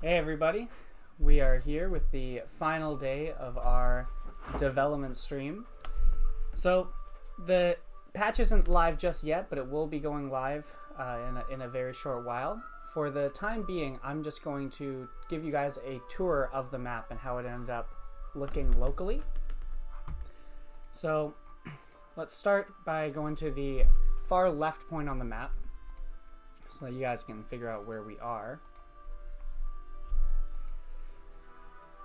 Hey everybody, we are here with the final day of our development stream. So the patch isn't live just yet, but it will be going live in a very short while. For the time being, I'm just going to give you guys a tour of the map and how it ended up looking locally. So let's start by going to the far left point on the map so that you guys can figure out where we are.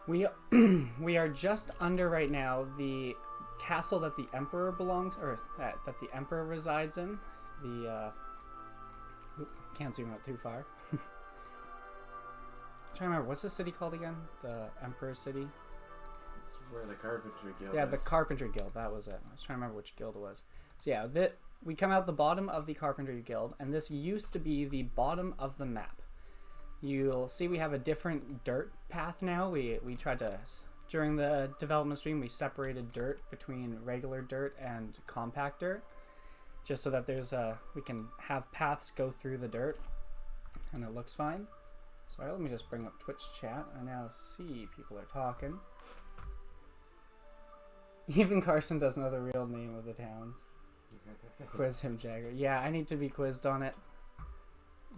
We are just under right now the castle that the emperor belongs, or that the emperor resides in. The can't zoom out too far. I'm trying to remember, what's the city called again? The Emperor's City. It's where the Carpentry Guild Yeah, is. the Carpentry Guild. That was it. I was trying to remember which guild it was. So yeah, we come out the bottom of the Carpentry Guild, and this used to be the bottom of the map. You'll see we have a different dirt path now. We tried to, during the development stream, we separated dirt between regular dirt and compact dirt, just so that we can have paths go through the dirt, and it looks fine. Sorry, let me just bring up Twitch chat. I now see people are talking. Even Carson doesn't know the real name of the towns. Quiz him, Jagger. Yeah, I need to be quizzed on it.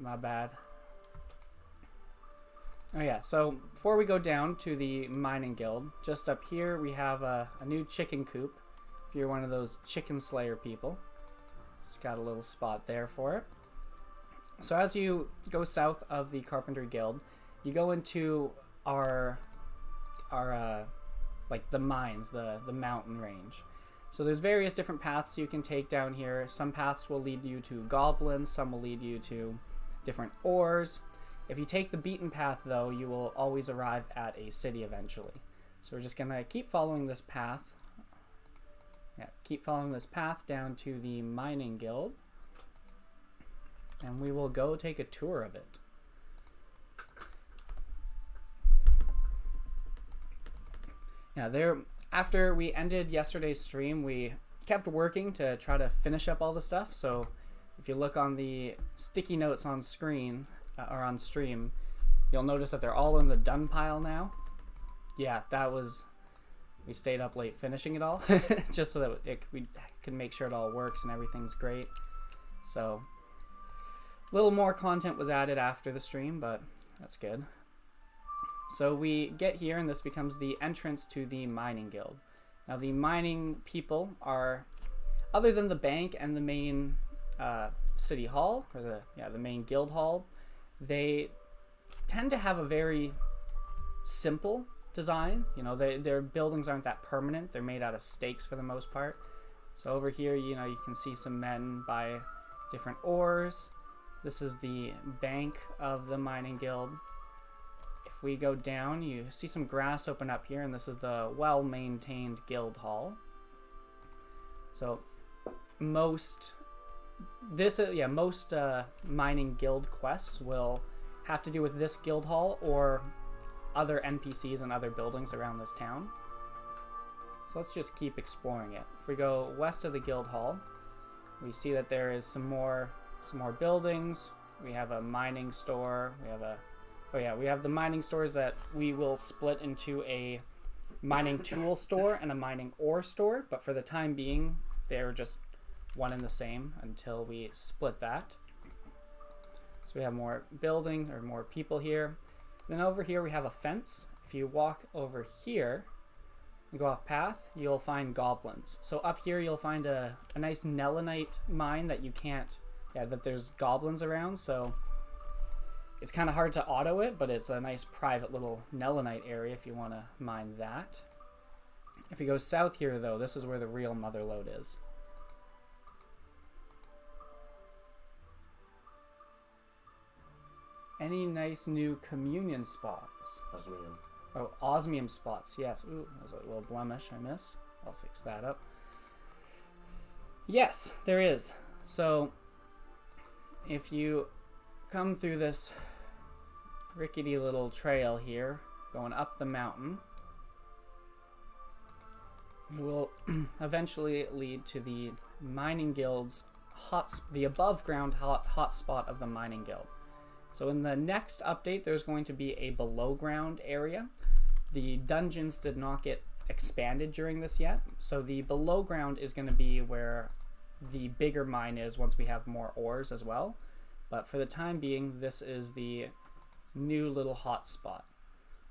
My bad. Oh yeah, so before we go down to the mining guild, just up here we have a new chicken coop. If you're one of those chicken slayer people, just got a little spot there for it. So as you go south of the Carpentry Guild, you go into our like the mines, the mountain range. So there's various different paths you can take down here. Some paths will lead you to goblins, some will lead you to different ores. If you take the beaten path, though, you will always arrive at a city eventually. So we're just going to keep following this path. Yeah, keep following this path down to the mining guild. And we will go take a tour of it. Yeah, after we ended yesterday's stream, we kept working to try to finish up all the stuff. So if you look on the sticky notes on screen, or on stream, you'll notice that they're all in the done pile now. Yeah, we stayed up late finishing it all just so that we can make sure it all works and everything's great. So a little more content was added after the stream, but that's good. So we get here and this becomes the entrance to the mining guild. Now the mining people are, other than the bank and the main city hall, or the main guild hall, they tend to have a very simple design. You know, their buildings aren't that permanent. They're made out of stakes for the most part. So over here, you know, you can see some men buy different ores. This is the bank of the mining guild. If we go down, you see some grass open up here, and this is the well-maintained guild hall. So most mining guild quests will have to do with this guild hall or other NPCs and other buildings around this town. So let's just keep exploring it. If we go west of the guild hall, we see that there is some more buildings. We have a mining store. We have the mining stores that we will split into a mining tool store and a mining ore store, but for the time being, they're just one and the same until we split that. So we have more buildings or more people here. Then over here we have a fence. If you walk over here and go off path, you'll find goblins. So up here you'll find a nice Nelinite mine that that there's goblins around, so it's kind of hard to auto it, but it's a nice private little Nelinite area if you want to mine that. If you go south here though, this is where the real motherlode is. Any nice new communion spots? Osmium. Oh, osmium spots, yes. Ooh, that was a little blemish I missed. I'll fix that up. Yes, there is. So, if you come through this rickety little trail here, going up the mountain, it will eventually lead to the mining guild's the above ground hot spot of the mining guild. So in the next update, there's going to be a below ground area. The dungeons did not get expanded during this yet, so the below ground is going to be where the bigger mine is once we have more ores as well. But for the time being, this is the new little hot spot.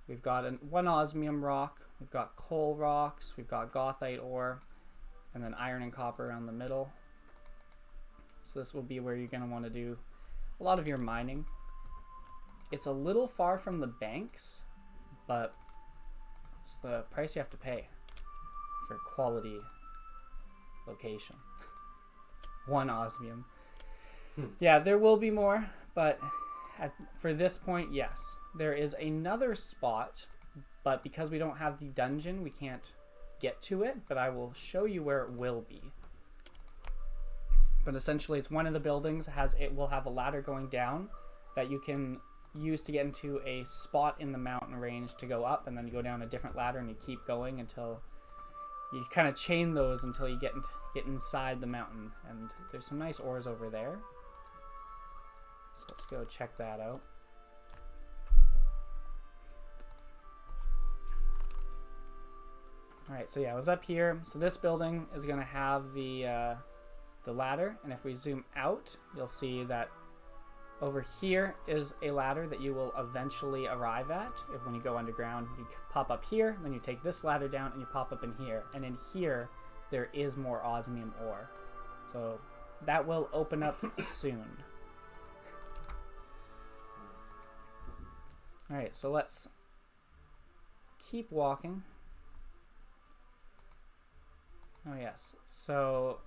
We've got one osmium rock, we've got coal rocks, we've got gothite ore, and then iron and copper around the middle. So this will be where you're going to want to do a lot of your mining. It's a little far from the banks, but it's the price you have to pay for quality location. One osmium. Yeah, there will be more, but for this point, yes. There is another spot, but because we don't have the dungeon, we can't get to it, but I will show you where it will be. But essentially, it's one of the buildings. It will have a ladder going down that you can use to get into a spot in the mountain range to go up, and then you go down a different ladder and you keep going until you kind of chain those until you get inside the mountain. And there's some nice ores over there. So let's go check that out. Alright, so yeah, I was up here. So this building is going to have the ladder, and if we zoom out, you'll see that over here is a ladder that you will eventually arrive at. When you go underground, you pop up here, then you take this ladder down and you pop up in here. And in here, there is more osmium ore. So that will open up soon. Alright, so let's keep walking. Oh yes, so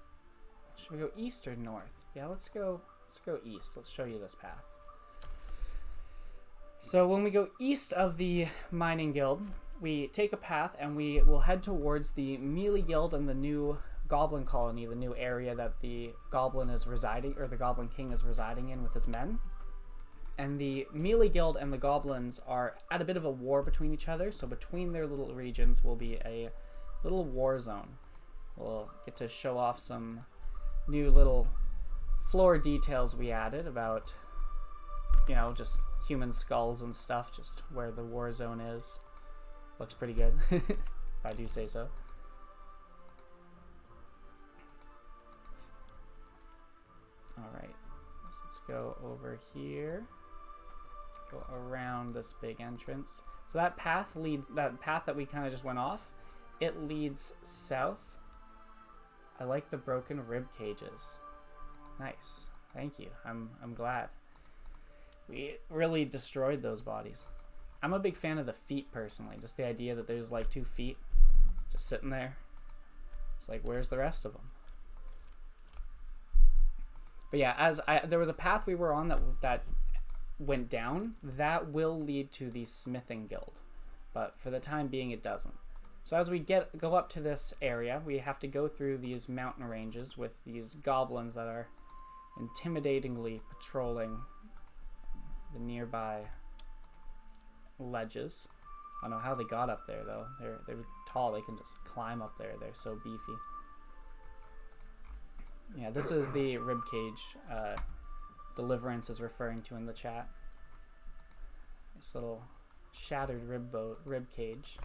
should we go east or north? Yeah, let's go east. Let's show you this path. So when we go east of the mining guild, we take a path and we will head towards the melee guild and the new goblin colony, the new area that the goblin is residing, or the goblin king is residing in with his men. And the melee guild and the goblins are at a bit of a war between each other, so between their little regions will be a little war zone. We'll get to show off some new little floor details we added about, you know, just human skulls and stuff, just where the war zone is. Looks pretty good, if I do say so. Alright, let's go over here. Go around this big entrance. So that path that we kind of just went off, it leads south. I like the broken rib cages. Nice. Thank you. I'm glad. We really destroyed those bodies. I'm a big fan of the feet personally. Just the idea that there's like 2 feet just sitting there. It's like, where's the rest of them? But yeah, there was a path we were on that went down. That will lead to the smithing guild. But for the time being, it doesn't. So as we go up to this area, we have to go through these mountain ranges with these goblins that are intimidatingly patrolling the nearby ledges. I don't know how they got up there though. They're tall. They can just climb up there. They're so beefy. Yeah, this is the ribcage Deliverance is referring to in the chat. This little shattered rib cage.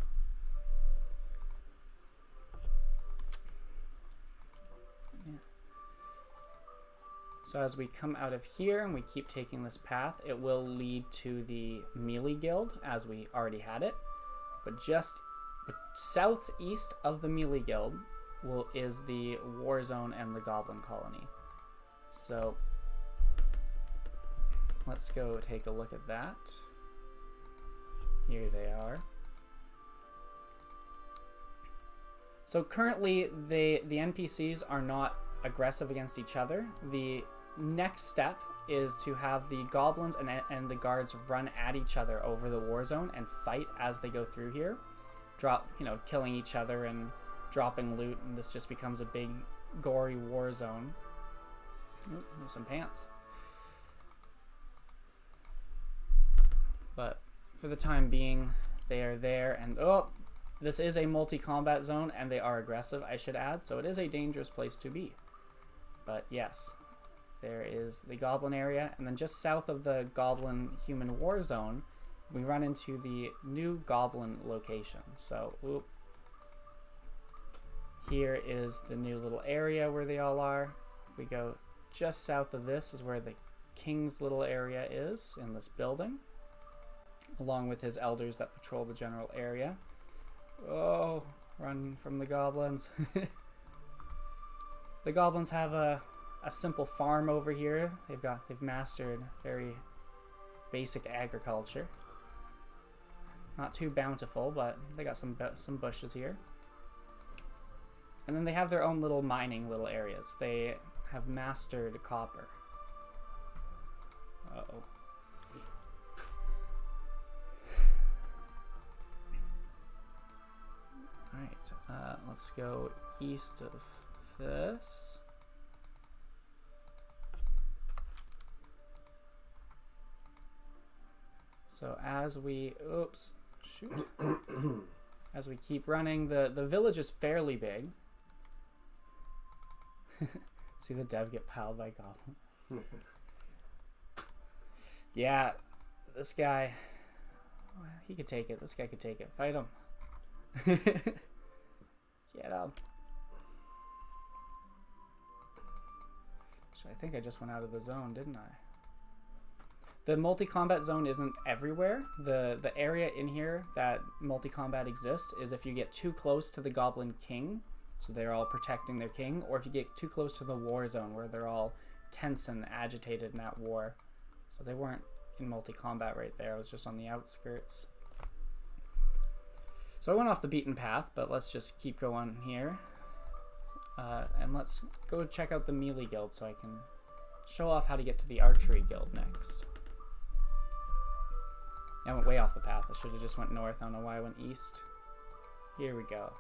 So as we come out of here and we keep taking this path, it will lead to the melee guild as we already had it. But just southeast of the melee guild is the war zone and the goblin colony. So let's go take a look at that. Here they are. So currently the NPCs are not aggressive against each other. The next step is to have the goblins and the guards run at each other over the war zone and fight as they go through here, killing each other and dropping loot, and this just becomes a big gory war zone. Ooh, there's some pants. But for the time being, they are there, and this is a multi-combat zone and they are aggressive, I should add, so it is a dangerous place to be. But yes, there is the goblin area, and then just south of the goblin human war zone, we run into the new goblin location. So, here is the new little area where they all are. If we go just south of this is where the king's little area is in this building, along with his elders that patrol the general area. Oh, run from the goblins. The goblins have a simple farm over here. They've mastered very basic agriculture. Not too bountiful, but they got some bushes here. And then they have their own little mining little areas. They have mastered copper. Uh-oh. Alright, let's go east of this. So as we, as we keep running, the village is fairly big. See the dev get piled by goblin. Yeah, this guy, he could take it. This guy could take it. Fight him. Get him. So I think I just went out of the zone, didn't I? The multi-combat zone isn't everywhere. The area in here that multi-combat exists is if you get too close to the Goblin King, so they're all protecting their king, or if you get too close to the war zone where they're all tense and agitated in that war. So they weren't in multi-combat right there. I was just on the outskirts. So I went off the beaten path, but let's just keep going here. And let's go check out the melee guild so I can show off how to get to the archery guild next. I went way off the path. I should have just went north. I don't know why I went east. Here we go.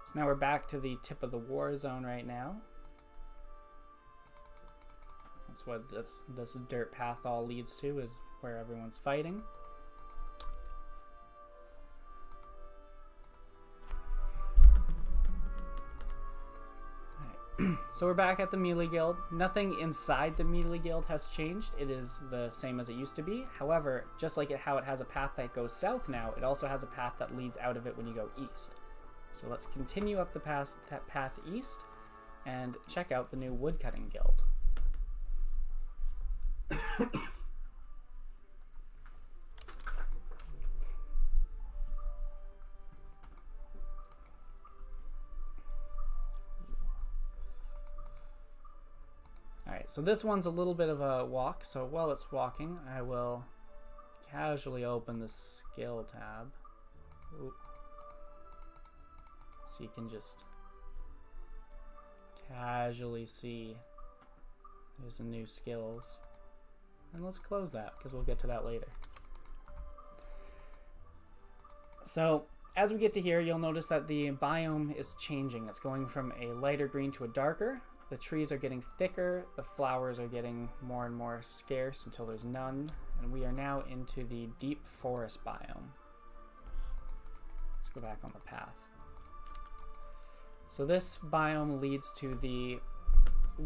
So now we're back to the tip of the war zone right now. That's what this dirt path all leads to, is where everyone's fighting. So we're back at the Melee Guild. Nothing inside the Melee Guild has changed. It is the same as it used to be. However, just like how it has a path that goes south now, it also has a path that leads out of it when you go east. So let's continue up the path east and check out the new Woodcutting Guild. Alright, so this one's a little bit of a walk, so while it's walking, I will casually open the skill tab. Oop. So you can just casually see there's some new skills. And let's close that, because we'll get to that later. So, as we get to here, you'll notice that the biome is changing. It's going from a lighter green to a darker. The trees are getting thicker, the flowers are getting more and more scarce until there's none, and we are now into the deep forest biome. Let's go back on the path. So this biome leads to the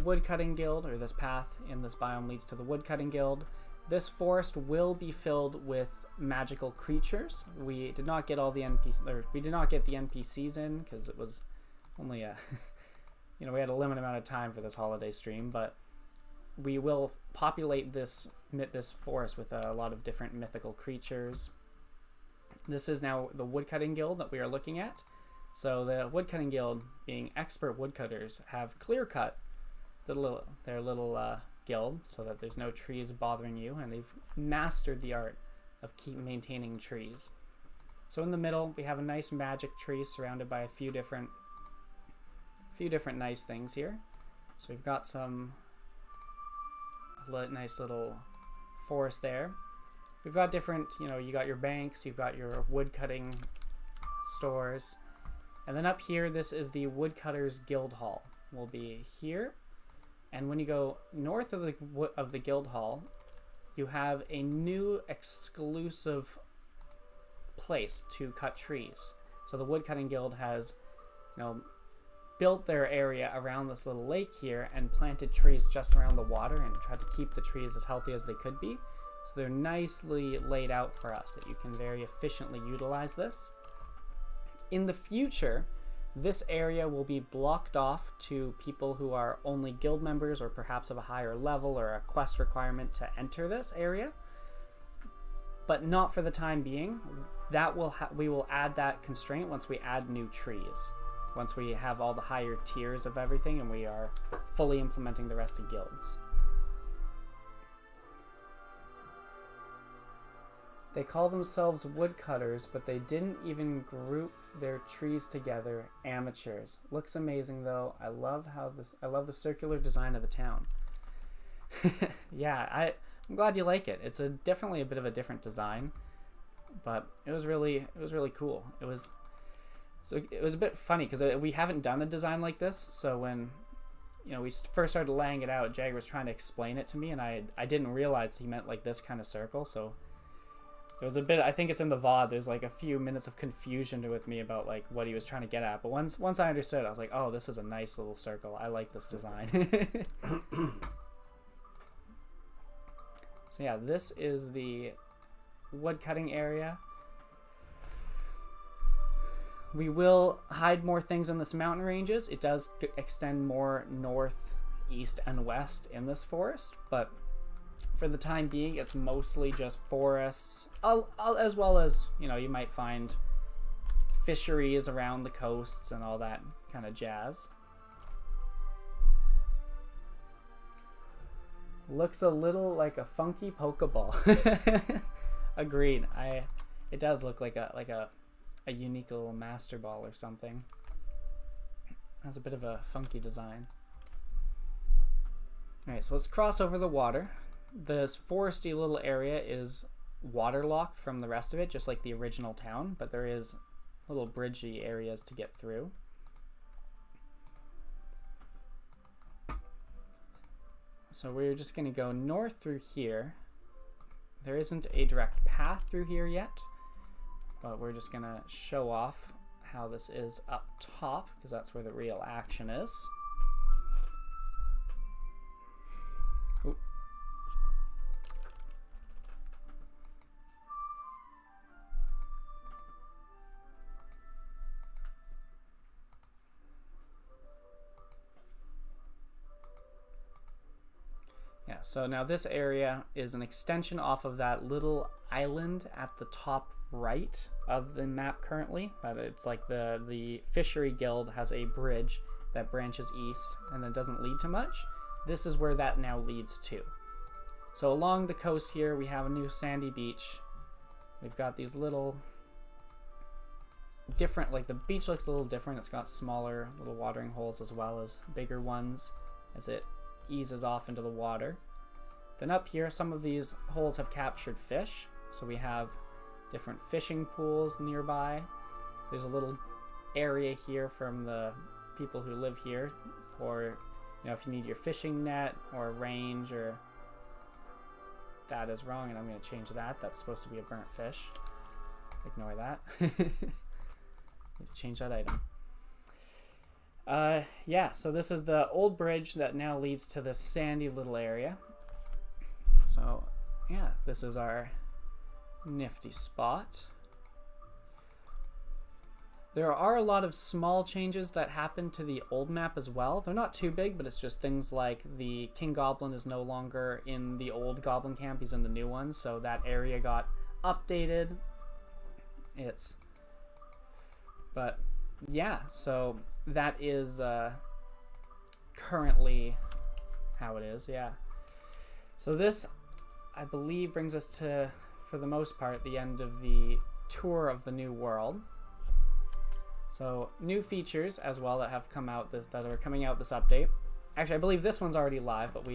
Woodcutting Guild, or this path in this biome leads to the Woodcutting Guild. This forest will be filled with magical creatures. We did not get all the NPCs in because it was only a you know, we had a limited amount of time for this holiday stream, but we will populate this forest with a lot of different mythical creatures. This is now the Woodcutting Guild that we are looking at. So the Woodcutting Guild, being expert woodcutters, have clear-cut their little guild so that there's no trees bothering you, and they've mastered the art of maintaining trees. So in the middle, we have a nice magic tree surrounded by a few different nice things here. So we've got a nice little forest there. We've got different, you got your banks, you've got your woodcutting stores. And then up here, this is the Woodcutters Guild Hall. Will be here. And when you go north of the Guild Hall, you have a new exclusive place to cut trees. So the Woodcutting Guild has, built their area around this little lake here and planted trees just around the water and tried to keep the trees as healthy as they could be. So they're nicely laid out for us that you can very efficiently utilize this. In the future, this area will be blocked off to people who are only guild members or perhaps of a higher level or a quest requirement to enter this area. But not for the time being. That we will add that constraint once we add new trees. Once we have all the higher tiers of everything and we are fully implementing the rest of guilds. They call themselves woodcutters, but they didn't even group their trees together. Amateurs. Looks amazing though. I love the circular design of the town. Yeah, I'm glad you like it. It's definitely a bit of a different design, but it was really cool. It was a bit funny because we haven't done a design like this. So when we first started laying it out, Jagger was trying to explain it to me, and I didn't realize he meant like this kind of circle. So there was a bit. I think it's in the VOD. There's like a few minutes of confusion with me about like what he was trying to get at. But once I understood, I was like, oh, this is a nice little circle. I like this design. So yeah, this is the wood cutting area. We will hide more things in this mountain ranges. It does extend more north, east, and west in this forest, but for the time being, it's mostly just forests, as well as, you might find fisheries around the coasts and all that kind of jazz. Looks a little like a funky Pokeball. Agreed. It does look like a unique little Master Ball or something. Has a bit of a funky design. Alright, so let's cross over the water. This foresty little area is waterlocked from the rest of it, just like the original town, but there is little bridgey areas to get through. So we're just going to go north through here. There isn't a direct path through here yet, but we're just going to show off how this is up top, because that's where the real action is. Ooh. Yeah, so now this area is an extension off of that little island at the top right of the map currently. But it's like the Fishery Guild has a bridge that branches east and then doesn't lead to much. This is where that now leads to. So along the coast here, we have a new sandy beach. We've got these little different, like the beach looks a little different. It's got smaller little watering holes as well as bigger ones as it eases off into the water. Then up here, some of these holes have captured fish, so we have different fishing pools nearby. There's a little area here from the people who live here for, if you need your fishing net or range, or that is wrong and I'm going to change that. That's supposed to be a burnt fish. Ignore that. Need to change that item. Yeah, so this is the old bridge that now leads to this sandy little area. So, yeah, this is our nifty spot. There are a lot of small changes that happen to the old map as well. They're not too big, but it's just things like the King Goblin is no longer in the old Goblin camp. He's in the new one, so that area got updated. But yeah, so that is currently how it is, yeah. So this, I believe, brings us to, for the most part, the end of the tour of the new world. So new features as well that have come out that are coming out this update. Actually, I believe this one's already live, but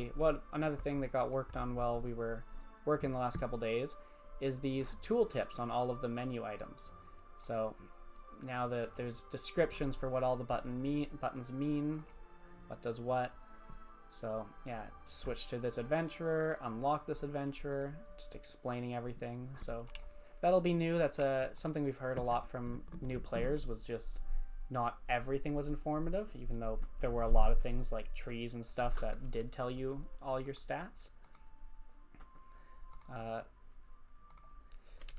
another thing that got worked on while we were working the last couple days is these tooltips on all of the menu items. So now that there's descriptions for what all the buttons mean, what does what. So yeah, switch to this adventurer, unlock this adventurer, just explaining everything. So that'll be new. That's something we've heard a lot from new players, was just not everything was informative, even though there were a lot of things like trees and stuff that did tell you all your stats.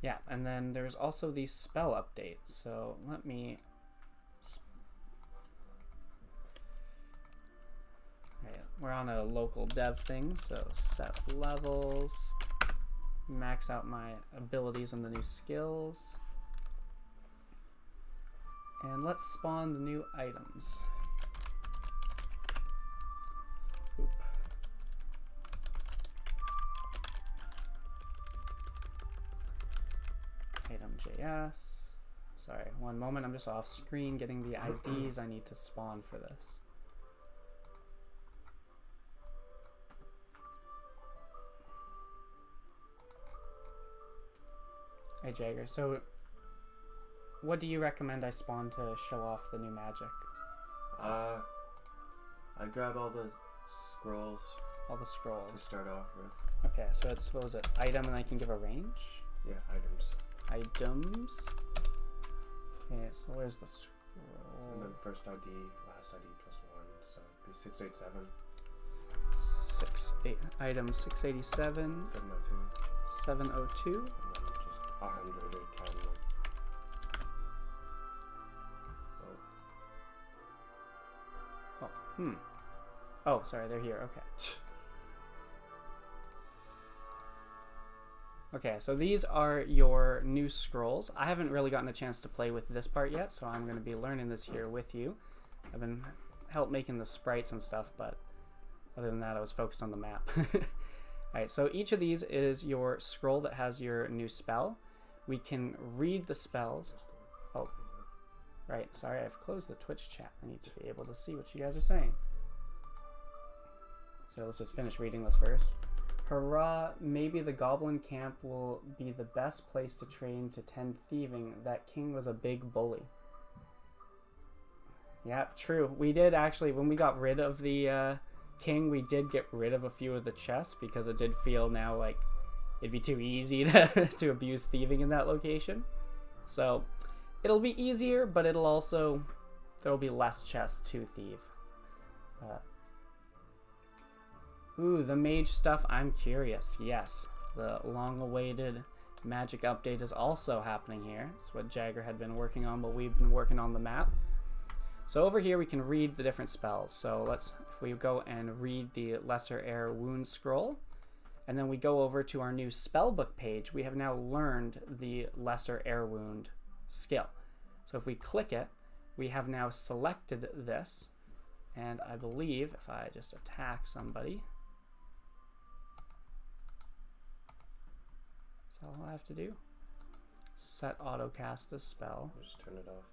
Yeah, and then there's also the spell update. So let me... Okay, we're on a local dev thing, so set levels, max out my abilities and the new skills. And let's spawn the new items. Oop. Item.js. Sorry, one moment. I'm just off screen getting the IDs I need to spawn for this. Hey Jagger, so what do you recommend I spawn to show off the new magic? I grab all the scrolls. All the To scrolls. start off with. Okay, so it's, what was it? Item, and I can give a range? Yeah, items. Items. Okay, so where's the And scroll? then first ID, last ID plus 1, so it'd be 687, Item 687, 702, 702. and then just 100 or 10. Oh, Oh, sorry, they're here. Okay. Okay, so these are your new scrolls. I haven't really gotten a chance to play with this part yet, so I'm going to be learning this here with you. I've been helped making the sprites and stuff, but other than that, I was focused on the map. Alright, so each of these is your scroll that has your new spell. We can read the spells. Oh, right, sorry, I've closed the Twitch chat. I need to be able to see what you guys are saying. So let's just finish reading this first. Hurrah, maybe the goblin camp will be the best place to train to tend thieving. That king was a big bully. Yeah, true. We did actually, when we got rid of the king, we did get rid of a few of the chests because it did feel now like it'd be too easy to abuse thieving in that location. So it'll be easier, but it'll also, there'll be less chests to thieve. Ooh, the mage stuff, I'm curious. Yes, the long-awaited magic update is also happening here. It's what Jagger had been working on, but we've been working on the map. So over here we can read the different spells. So let's, if we go and read the Lesser Air Wound Scroll, and then we go over to our new spellbook page, we have now learned the Lesser Air Wound skill. So if we click it, we have now selected this, and I believe if I just attack somebody, that's all I have to do. Set autocast this spell. Just turn it off.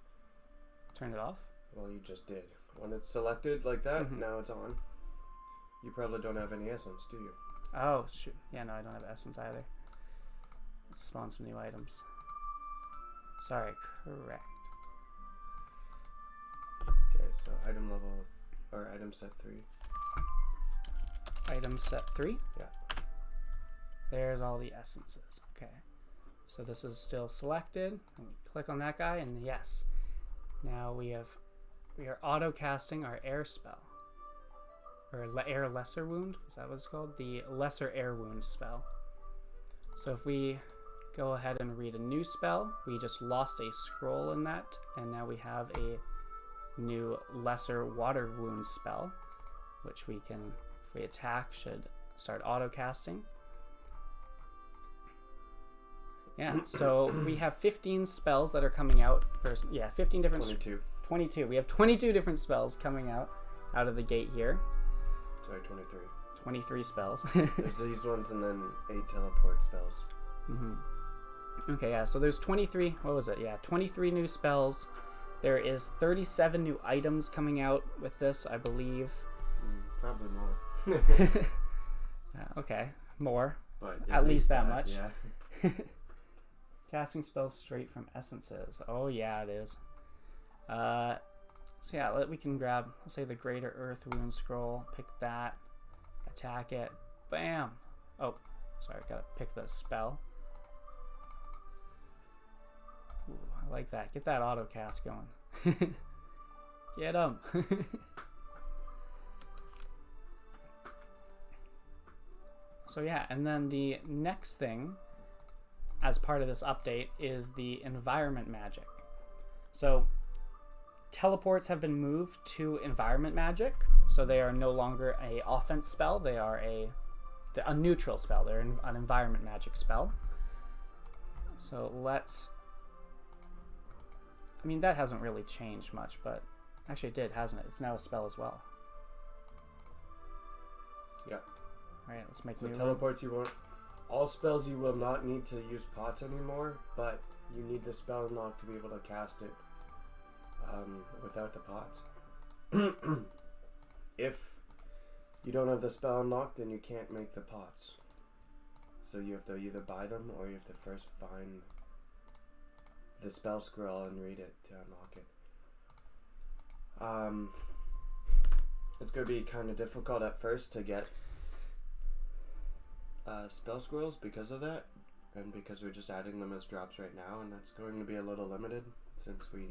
Turn it off? Well, you just did. When it's selected like that, now it's on. You probably don't have any essence, do you? Oh, shoot. Yeah, no, I don't have essence either. Let's spawn some new items. Sorry, correct. Okay, so item level, or item set 3. Item set 3? Yeah. There's all the essences. Okay. So this is still selected. And we click on that guy, and yes. Now we are auto casting our air spell. Or air lesser wound. Is that what it's called? The lesser air wound spell. So if we go ahead and read a new spell, we just lost a scroll in that, and now we have a new lesser water wound spell, which we can, if we attack, should start auto casting. Yeah, so we have 15 spells that are coming out. 15 different... 22. 22. We have 22 different spells coming out of the gate here. Sorry, 23. 23 spells. There's these ones and then 8 teleport spells. Okay, yeah, so there's 23... What was it? Yeah, 23 new spells. There is 37 new items coming out with this, I believe. Probably more. Okay, more. But At least that much. Yeah. Casting spells straight from essences. Oh yeah, it is. So yeah, we can grab, let's say, the Greater Earth Wound Scroll. Pick that. Attack it. Bam! Oh, sorry, gotta pick the spell. Ooh, I like that. Get that auto cast going. Get him. So yeah, and then the next thing as part of this update is the environment magic. So teleports have been moved to environment magic, so they are no longer a offense spell, they are a neutral spell. They're an environment magic spell. So let's, I mean, that hasn't really changed much, but actually it did, hasn't it? It's now a spell as well. Yep. Alright, let's make So new teleports you won't. All spells you will not need to use pots anymore, but you need the spell unlock to be able to cast it without the pots. If you don't have the spell unlocked, then you can't make the pots. So you have to either buy them or you have to first find the spell scroll and read it to unlock it. It's going to be kind of difficult at first to get spell scrolls because of that, and because we're just adding them as drops right now, and that's going to be a little limited since we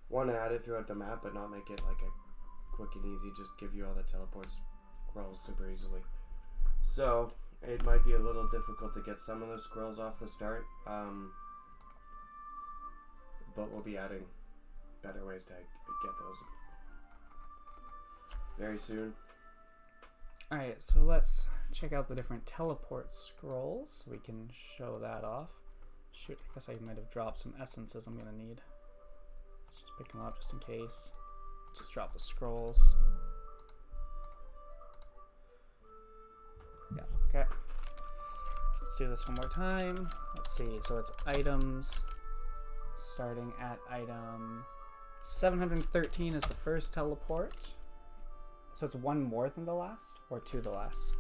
want to add it throughout the map but not make it like a quick and easy, just give you all the teleport scrolls super easily. So it might be a little difficult to get some of those scrolls off the start, but we'll be adding better ways to get those very soon. Alright, so let's check out the different teleport scrolls so we can show that off. Shoot, I guess I might have dropped some essences I'm going to need. Let's just pick them up just in case. Just drop the scrolls. Yeah, okay. So let's do this one more time. Let's see, so it's items. Starting at item 713 is the first teleport. So it's one more than the last, or to the last?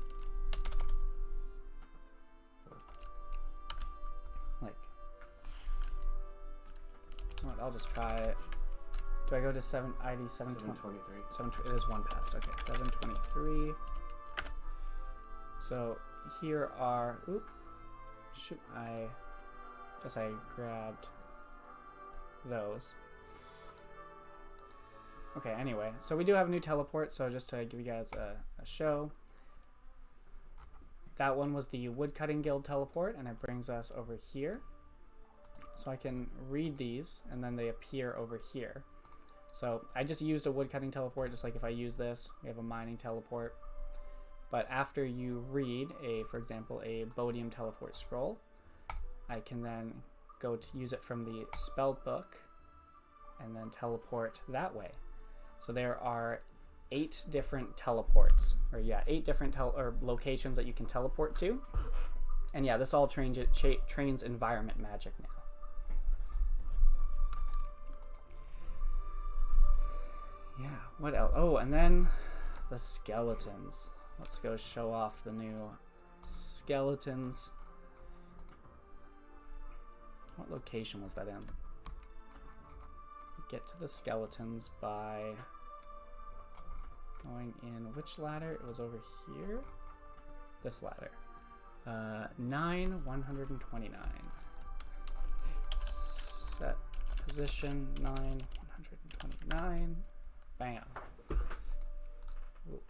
Like, what? I'll just try it. Do I go to ID 723? It is one past. Okay, 723. So here are. Oop. Shoot! I guess I grabbed those. Okay, anyway, so we do have a new teleport, so just to give you guys a show. That one was the Woodcutting Guild teleport, and it brings us over here. So I can read these, and then they appear over here. So I just used a woodcutting teleport, just like if I use this, we have a mining teleport. But after you read, for example, a Bodium teleport scroll, I can then go to use it from the spell book, and then teleport that way. So there are 8 different teleports, or 8 different locations that you can teleport to. And yeah, this all trains environment magic now. Yeah, what else? Oh, and then the skeletons. Let's go show off the new skeletons. What location was that in? Get to the skeletons by going in which ladder? It was over here. This ladder. 129. Set position 129. Bam. Ooh.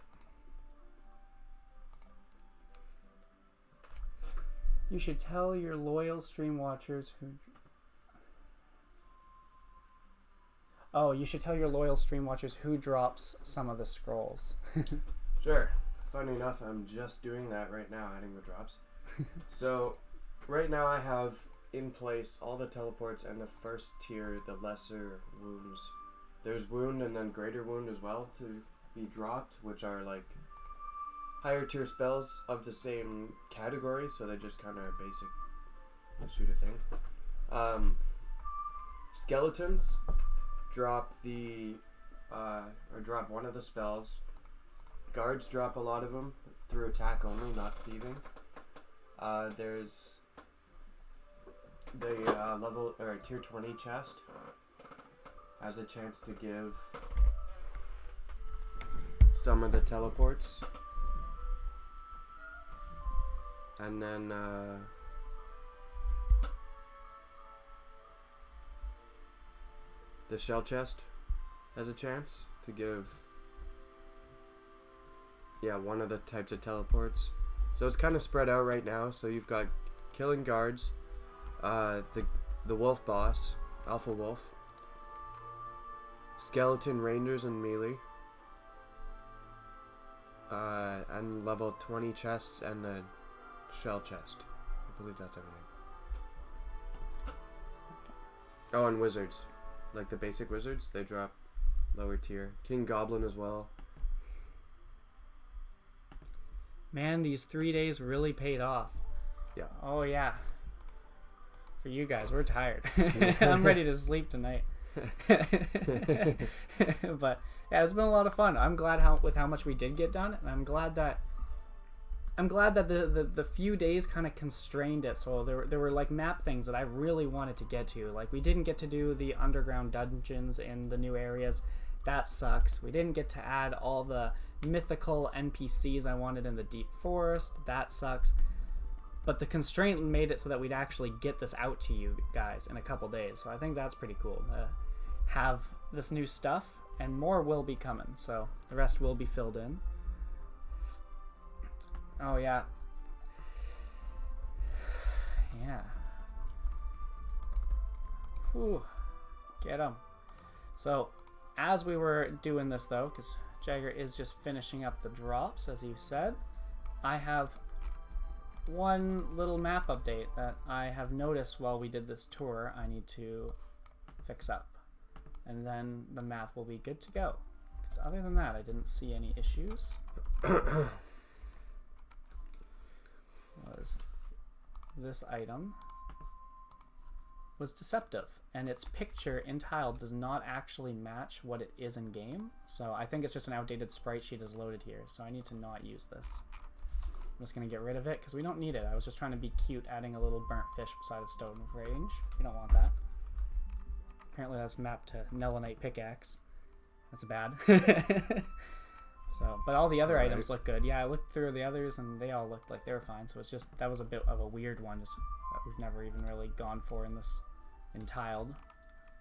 You should tell your loyal stream watchers who. Oh, you should tell your loyal stream watchers who drops some of the scrolls. Sure. Funny enough, I'm just doing that right now, adding the drops. So, right now I have in place all the teleports and the first tier, the lesser wounds. There's wound and then greater wound as well to be dropped, which are like higher tier spells of the same category, so they just kind of are basic shoot a thing. Skeletons drop drop one of the spells. Guards drop a lot of them through attack only, not thieving. There's the level or tier 20 chest has a chance to give some of the teleports, and then the shell chest has a chance to give, yeah, one of the types of teleports. So it's kind of spread out right now. So you've got killing guards, the wolf boss, Alpha Wolf, skeleton rangers and melee, and level 20 chests and the shell chest. I believe that's everything. Oh, and wizards. Like the basic wizards, they drop lower tier. King Goblin as well. Man, these 3 days really paid off. Yeah. Oh, yeah. For you guys, we're tired. I'm ready to sleep tonight. But yeah, it's been a lot of fun. I'm glad with how much we did get done, and I'm glad that the few days kind of constrained it. So there were like map things that I really wanted to get to. Like we didn't get to do the underground dungeons in the new areas. That sucks. We didn't get to add all the mythical NPCs I wanted in the deep forest. That sucks. But the constraint made it so that we'd actually get this out to you guys in a couple days. So I think that's pretty cool to have this new stuff, and more will be coming. So the rest will be filled in. Oh, yeah. Yeah. Whew. Get him. So as we were doing this, though, because Jagger is just finishing up the drops, as you said, I have one little map update that I have noticed while we did this tour I need to fix up, and then the map will be good to go, because other than that I didn't see any issues. Was this item was deceptive, and its picture in tile does not actually match what it is in game, so I think it's just an outdated sprite sheet is loaded here, so I need to not use this. I'm just going to get rid of it because we don't need it. I was just trying to be cute, adding a little burnt fish beside a stone of range. We don't want that. Apparently that's mapped to Nelinite pickaxe. That's bad. So, but all the other items look good. Yeah, I looked through the others and they all looked like they were fine. So it's just, that was a bit of a weird one just that we've never even really gone for in this, in tiled.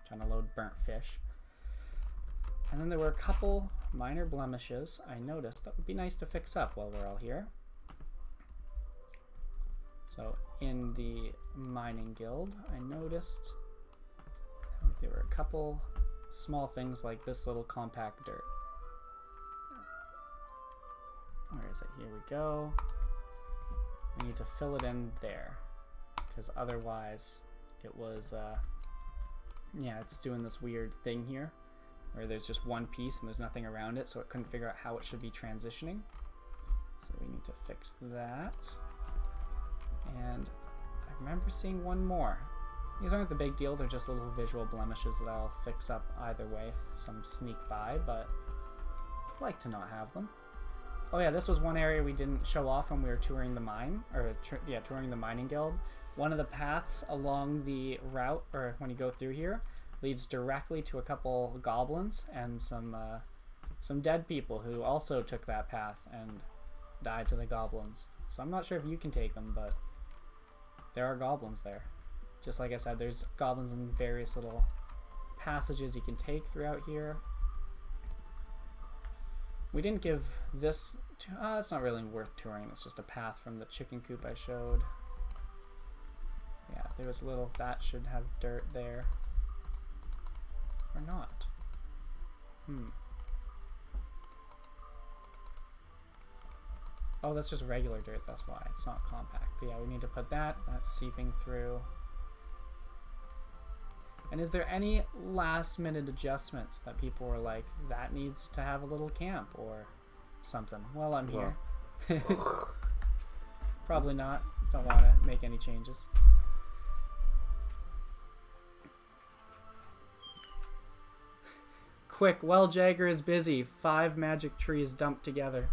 Trying to load burnt fish. And then there were a couple minor blemishes I noticed that would be nice to fix up while we're all here. So in the mining guild, I noticed there were a couple small things like this little compact dirt. Where is it? Here we go. I need to fill it in there because otherwise it was, yeah, it's doing this weird thing here where there's just one piece and there's nothing around it, so it couldn't figure out how it should be transitioning. So we need to fix that. And I remember seeing one more. These aren't the big deal, they're just little visual blemishes that I'll fix up either way if some sneak by, but I'd like to not have them. Oh yeah, this was one area we didn't show off when we were touring the mine, or touring the mining guild. One of the paths along the route, or when you go through here, leads directly to a couple goblins and some dead people who also took that path and died to the goblins. So I'm not sure if you can take them, but there are goblins there. Just like I said, there's goblins in various little passages you can take throughout here. We didn't give this to, it's not really worth touring. It's just a path from the chicken coop I showed. Yeah, there was a little, that should have dirt there. Or not. Oh, that's just regular dirt, that's why. It's not compact. But yeah, we need to put that. That's seeping through. And is there any last minute adjustments that people were like, that needs to have a little camp or something? Well, I'm here. Probably not. Don't want to make any changes. Quick, while Jagger is busy, 5 magic trees dumped together.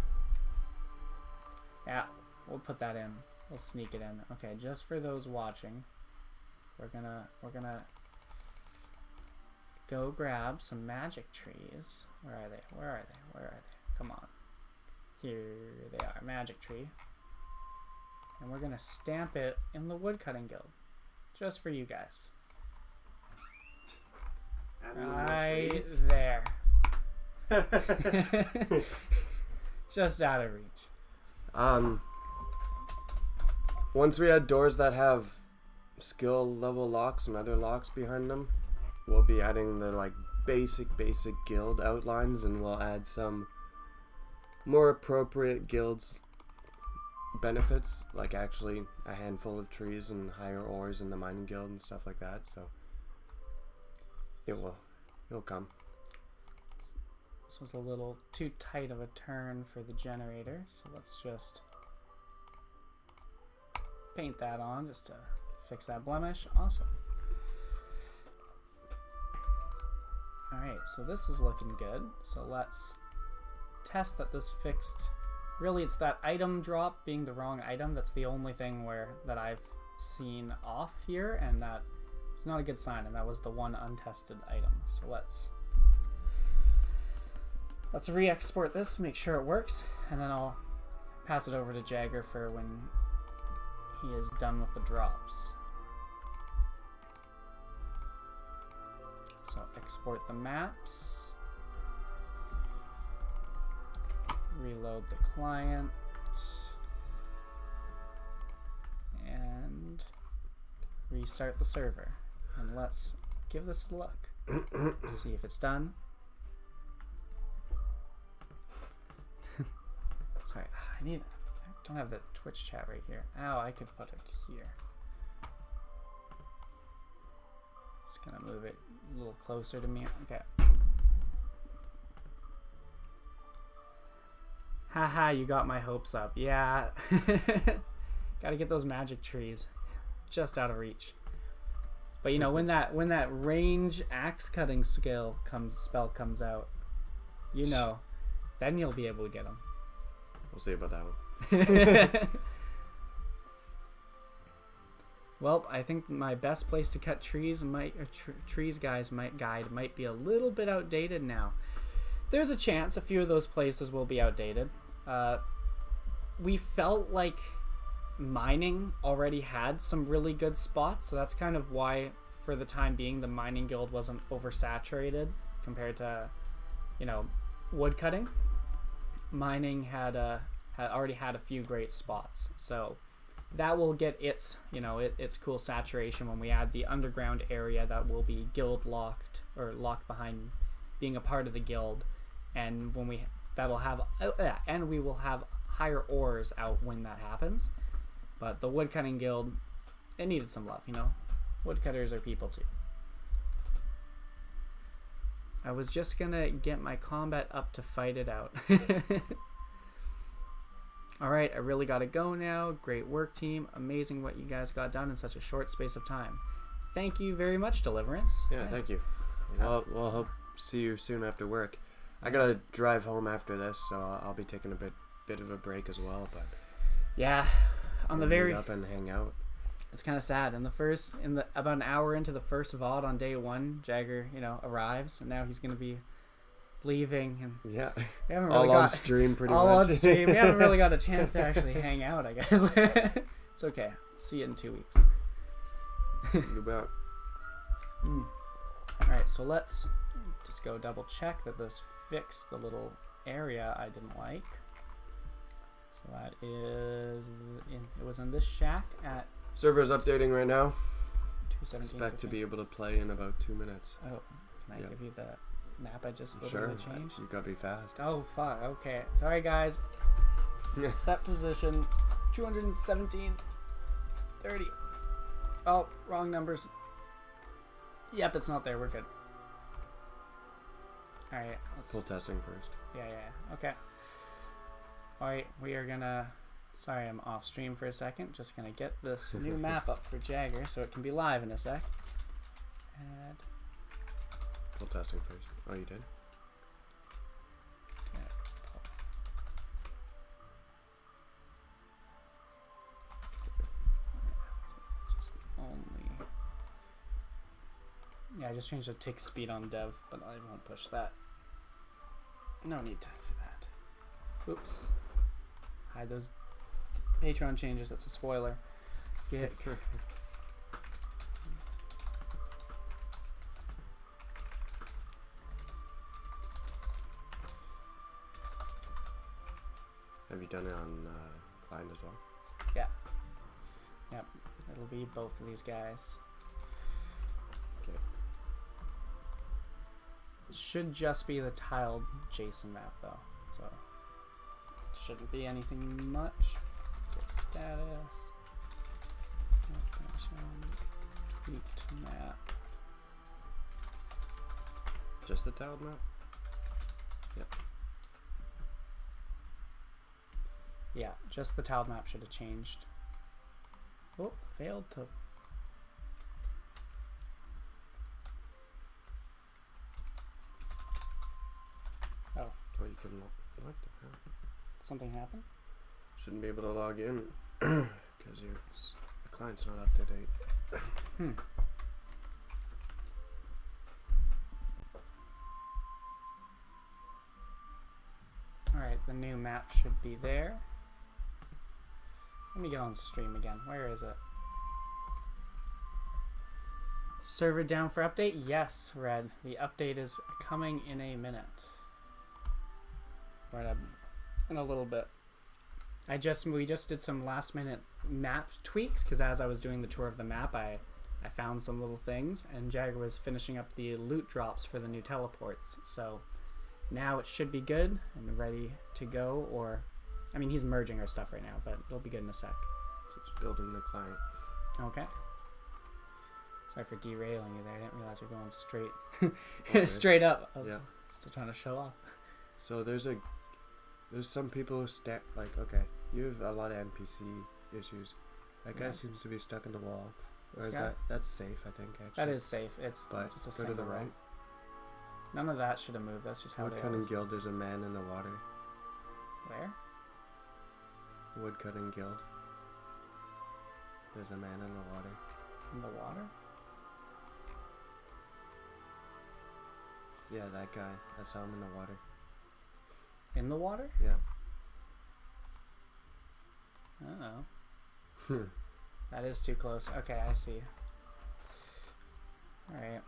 Yeah, we'll put that in. We'll sneak it in. Okay, just for those watching, we're gonna go grab some magic trees. Where are they? Where are they? Where are they? Come on. Here they are, magic tree. And we're gonna stamp it in the woodcutting guild. Just for you guys. Right there. Just out of reach. Once we add doors that have skill level locks and other locks behind them, we'll be adding the like basic guild outlines, and we'll add some more appropriate guilds benefits, like actually a handful of trees and higher ores in the mining guild and stuff like that. So it'll come. This was a little too tight of a turn for the generator, so let's just paint that on just to fix that blemish. Awesome. Alright, so this is looking good. So let's test that this fixed. Really, it's that item drop being the wrong item. That's the only thing that I've seen off here, and that it's not a good sign, and that was the one untested item. So let's re-export this, make sure it works, and then I'll pass it over to Jagger for when he is done with the drops. So export the maps, reload the client, and restart the server. And let's give this a look. See if it's done. Sorry, I don't have the Twitch chat right here. Ow, I could put it here. Just gonna move it a little closer to me. Okay. Haha, you got my hopes up. Yeah. Gotta get those magic trees. Just out of reach. But you know, when that range axe cutting spell comes out, you know, then you'll be able to get them. We'll see about that one. Well, I think my best place to cut trees guide might be a little bit outdated now. There's a chance a few of those places will be outdated. We felt like mining already had some really good spots, so that's kind of why, for the time being, the mining guild wasn't oversaturated compared to, you know, wood cutting. Mining had already had a few great spots, so that will get its cool saturation when we add the underground area that will be guild locked, or locked behind being a part of the guild, and when we will have higher ores out when that happens. But the woodcutting guild, it needed some love, you know. Woodcutters are people too. I was just gonna get my combat up to fight it out. Alright, I really gotta go now. Great work, team. Amazing what you guys got done in such a short space of time. Thank you very much, Deliverance. Yeah, thank you. We'll hope see you soon after work. I gotta drive home after this, so I'll be taking a bit of a break as well. But yeah, we'll meet up and hang out. It's kind of sad. About an hour into the first VOD on day one, Jagger, arrives, and now he's gonna be leaving, and yeah, we haven't really on stream pretty much. On stream. We haven't really got a chance to actually hang out, I guess. It's okay. See you in 2 weeks. You bet. Alright, so let's just go double check that this fixed the little area I didn't like. So that is it was in this shack at server's updating right now. 2:17. Expect to be able to play in about 2 minutes. Oh, can I give you the map I just sure changed? You gotta be fast. Oh fuck, okay. Sorry guys. Set position 217 30. Oh, wrong numbers. Yep, it's not there. We're good. Alright, let's full testing first. Yeah. Okay. Alright, we are gonna sorry I'm off stream for a second. Just gonna get this new map up for Jagger so it can be live in a sec. And full testing first. Oh, you did? Yeah. I just changed the tick speed on dev, but I won't push that. No need for that. Oops. Hide those Patreon changes. That's a spoiler. Yeah. Have you done it on client as well? Yeah. Yep. It'll be both of these guys. Okay. It should just be the tiled JSON map though, so it shouldn't be anything much. Get status. Tweaked map. Just the tiled map? Yep. Yeah, just the tiled map should have changed. Oh, failed to. Oh. Oh, you couldn't log. What the hell? Something happened? Shouldn't be able to log in because the client's not up to date. Alright, the new map should be there. Let me get on stream again. Where is it? Server down for update? Yes, Red. The update is coming in a minute. Right, in a little bit. We just did some last minute map tweaks because as I was doing the tour of the map, I found some little things, and Jagger was finishing up the loot drops for the new teleports. So now it should be good and ready to go, or I mean, he's merging our stuff right now, but it'll be good in a sec. Just building the client. Okay. Sorry for derailing you there. I didn't realize you're going straight straight up. I was still trying to show off. So there's some people who okay, you have a lot of NPC issues. That guy seems to be stuck in the wall. Or that's safe, I think, actually. That is safe. It's but just a go to single the right. None of that should have moved. That's just how they Woodcutting are. Guild, there's a man in the water. Where? Woodcutting Guild. There's a man in the water. In the water? Yeah, that guy. I saw him in the water. In the water? Yeah. Uh-oh. That is too close. Okay, I see. Alright.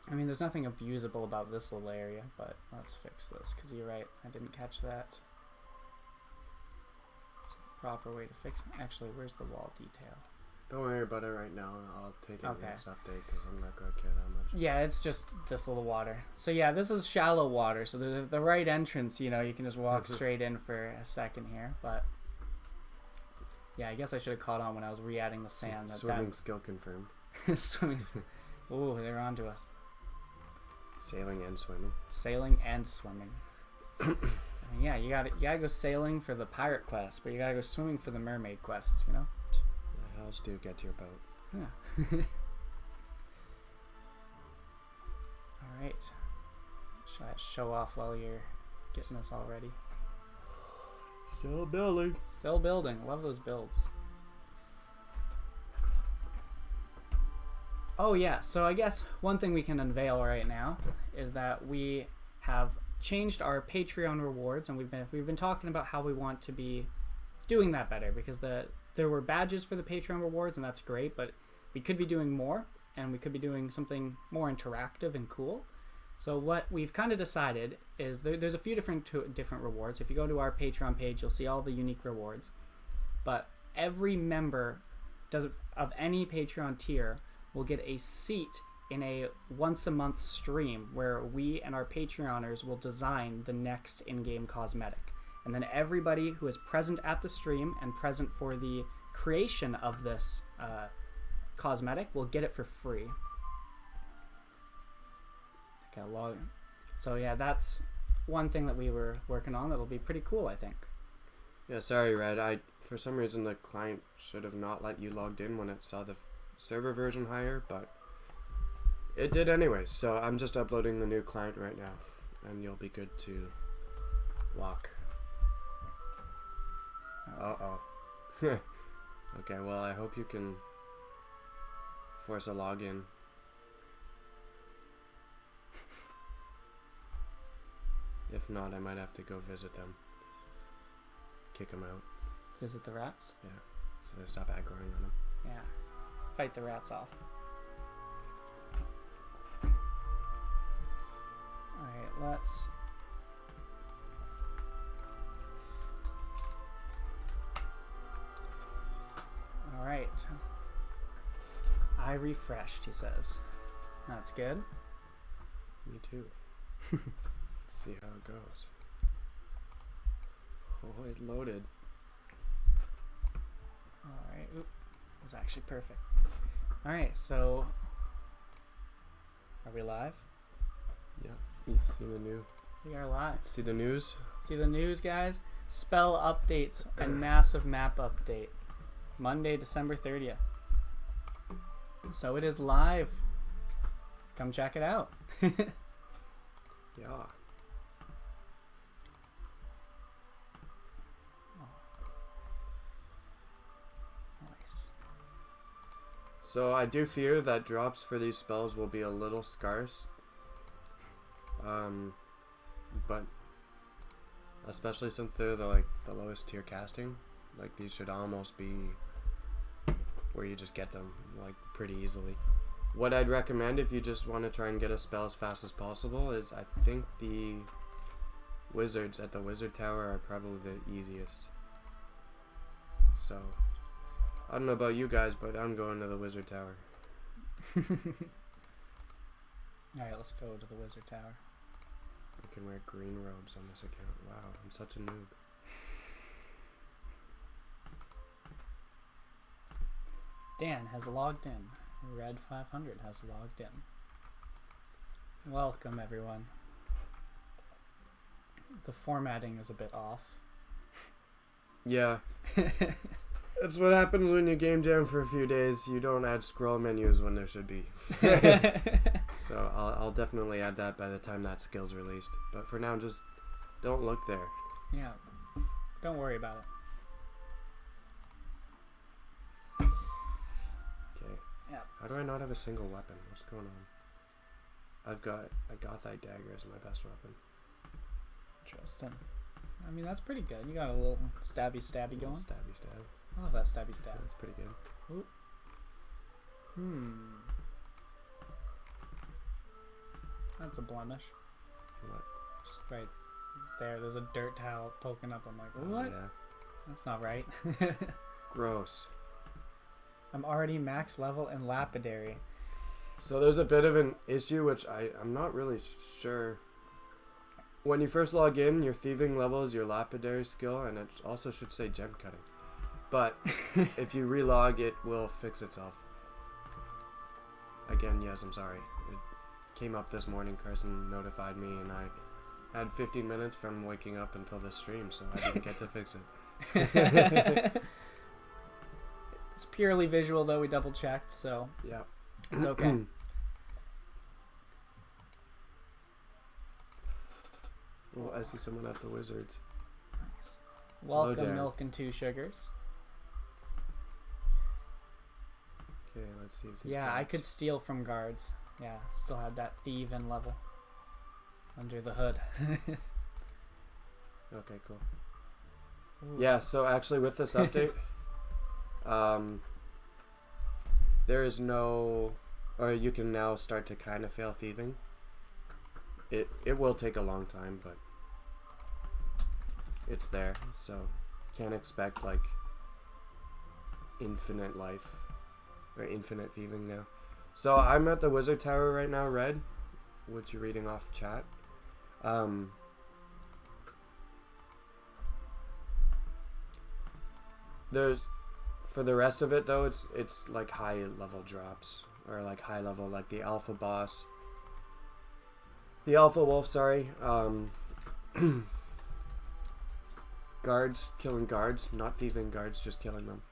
I mean, there's nothing abusable about this little area, but let's fix this, because you're right. I didn't catch that. It's the proper way to fix it. Actually, where's the wall detail? Don't worry about it right now. I'll take it next update because I'm not going to care that much. Yeah, it's just this little water. So yeah, this is shallow water. So the right entrance, you know, you can just walk straight in for a second here. But yeah, I guess I should have caught on when I was re-adding the sand. Swimming skill confirmed. Swimming skill. Ooh, they're onto us. Sailing and swimming. Sailing and swimming. I mean, yeah, you gotta go sailing for the pirate quest, but you gotta go swimming for the mermaid quests, you know? How else do you get to your boat? Yeah. Alright. Should I show off while you're getting this all ready? Still building. Still building. Love those builds. Oh yeah, so I guess one thing we can unveil right now is that we have changed our Patreon rewards, and we've been talking about how we want to be doing that better, because there were badges for the Patreon rewards, and that's great, but we could be doing more, and we could be doing something more interactive and cool. So what we've kind of decided is there's a few different rewards. If you go to our Patreon page, you'll see all the unique rewards, but every member of any Patreon tier will get a seat in a once-a-month stream where we and our Patreoners will design the next in-game cosmetic. And then everybody who is present at the stream and present for the creation of this cosmetic will get it for free. Okay, so yeah, that's one thing that we were working on that'll be pretty cool, I think. Yeah, sorry, Red. For some reason the client should have not let you logged in when it saw the server version higher, but it did anyway. So I'm just uploading the new client right now, and you'll be good to walk. Uh-oh. Okay, well, I hope you can force a login. If not, I might have to go visit them. Kick them out. Visit the rats? Yeah, so they stop aggroing on them. Yeah. Fight the rats off. Alright, let's... refreshed, he says. That's good. Me too. Let's see how it goes. Oh, it loaded. Alright, oop. It was actually perfect. Alright, so are we live? Yeah, you see the new. We are live. See the news? See the news, guys? Spell updates and massive map update. Monday, December 30th. So it is live. Come check it out. Yeah. Nice. So I do fear that drops for these spells will be a little scarce. But especially since they're the lowest tier casting, like these should almost be where you just get them like pretty easily. What I'd recommend if you just want to try and get a spell as fast as possible is I think the wizards at the wizard tower are probably the easiest. So I don't know about you guys, but I'm going to the wizard tower. Alright, let's go to the wizard tower. I can wear green robes on this account. Wow, I'm such a noob. Dan has logged in. Red 500 has logged in. Welcome, everyone. The formatting is a bit off. Yeah. That's what happens when you game jam for a few days. You don't add scroll menus when there should be. So I'll definitely add that by the time that skill's released. But for now, just don't look there. Yeah. Don't worry about it. Okay. Yeah. How do I not have a single weapon? What's going on? I've got a Gothite dagger as my best weapon. Interesting. I mean, that's pretty good. You got a little stabby going. Stabby stab. I love that stabby stab. That's pretty good. Ooh. That's a blemish. What? Just right there. There's a dirt towel poking up. I'm like, what? Yeah. That's not right. Gross. I'm already max level in lapidary. So there's a bit of an issue, which I'm not really sure. When you first log in, your thieving level is your lapidary skill, and it also should say gem cutting. But if you relog, it will fix itself. Again, yes, I'm sorry. It came up this morning. Carson notified me, and I had 15 minutes from waking up until this stream, so I didn't get to fix it. It's purely visual, though. We double checked, so Yeah. it's okay. Well, I see someone at the wizards. Nice. Welcome, Dan. Milk and Two Sugars. Okay, let's see if these Yeah, I drops. could steal from guards. Yeah, still had that thieving level under the hood. Okay, cool. Ooh. Yeah, so actually with this update, there is no, or you can now start to kind of fail thieving. It will take a long time, but it's there, so can't expect like infinite life or infinite thieving now. So I'm at the wizard tower right now, Red, which you're reading off chat. There's, for the rest of it though, it's like high level drops, or like high level, like the alpha boss, the alpha wolf, sorry. Guards, killing guards, not thieving guards, just killing them.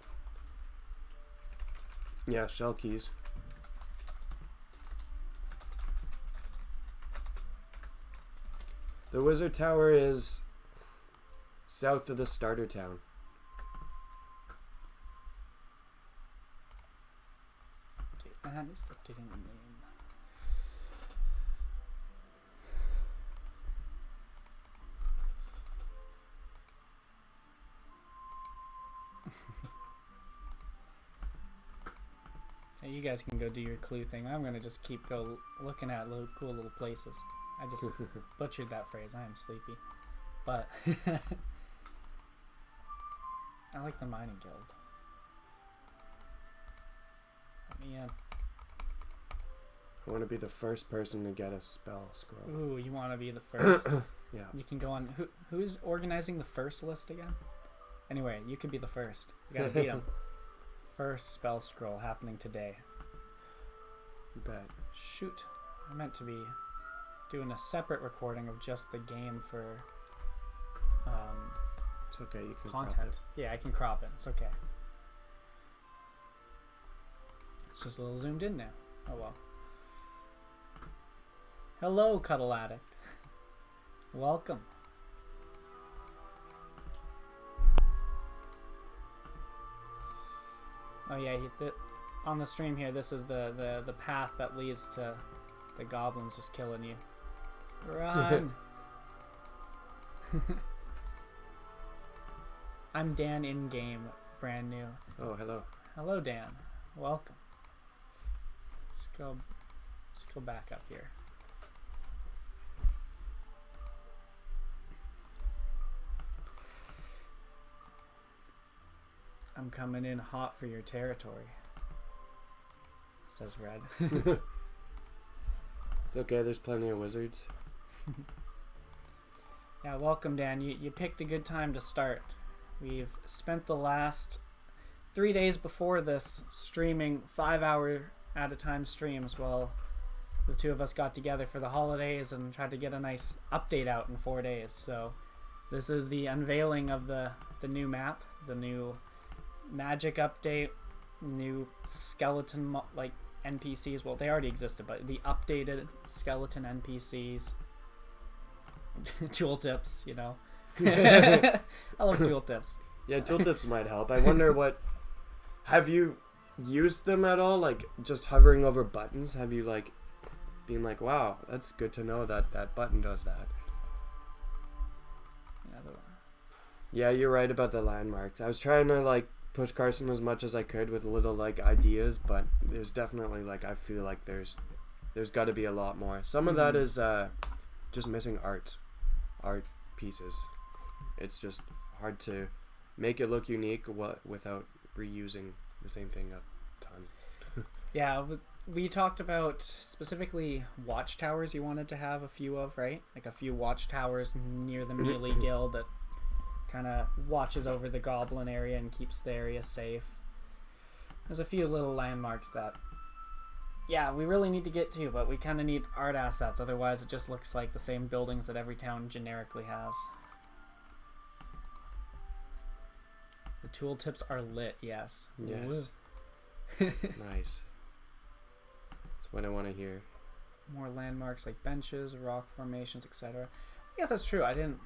Yeah, shell keys. The wizard tower is south of the starter town. I'm just updating the name. Hey, you guys can go do your clue thing. I'm gonna just keep looking at cool little places. I just butchered that phrase. I am sleepy, but I like the mining guild. Let me I want to be the first person to get a spell scroll. Ooh, you want to be the first. Yeah. You can go on. Who's organizing the first list again? Anyway, you could be the first. You gotta beat him. First spell scroll happening today. You bet. Shoot. I meant to be doing a separate recording of just the game for It's okay. You can content. crop it. Yeah, I can crop it. It's okay. It's just a little zoomed in now. Oh well. Hello, Cuddle Addict. Welcome. Oh yeah, on the stream here, this is the path that leads to the goblins just killing you. Run! I'm Dan in game, brand new. Oh, hello. Hello, Dan. Welcome. Let's go back up here. I'm coming in hot for your territory, says Red. It's okay, there's plenty of wizards. Yeah, welcome, Dan. You picked a good time to start. We've spent the last 3 days before this streaming 5-hour at a time streams while the two of us got together for the holidays and tried to get a nice update out in 4 days. So this is the unveiling of the new map, the new magic update, new skeleton like NPCs. Well, they already existed, but the updated skeleton NPCs, tooltips, you know. I love tooltips. Yeah, tooltips might help. I wonder what... Have you used them at all? Like, just hovering over buttons? Have you, like, been like, wow, that's good to know that that button does that? Yeah, you're right about the landmarks. I was trying to, like, push Carson as much as I could with little, like, ideas, but there's definitely, like, I feel like there's got to be a lot more. Some of that is just missing art pieces. It's just hard to make it look unique without reusing the same thing a ton. Yeah, we talked about specifically watchtowers you wanted to have a few of, right? Like a few watchtowers near the Melee Guild that kind of watches over the goblin area and keeps the area safe. There's a few little landmarks that, yeah, we really need to get to, but we kind of need art assets. Otherwise, it just looks like the same buildings that every town generically has. The tooltips are lit, yes. Yes. Nice. That's what I want to hear. More landmarks like benches, rock formations, etc. I guess that's true. I didn't...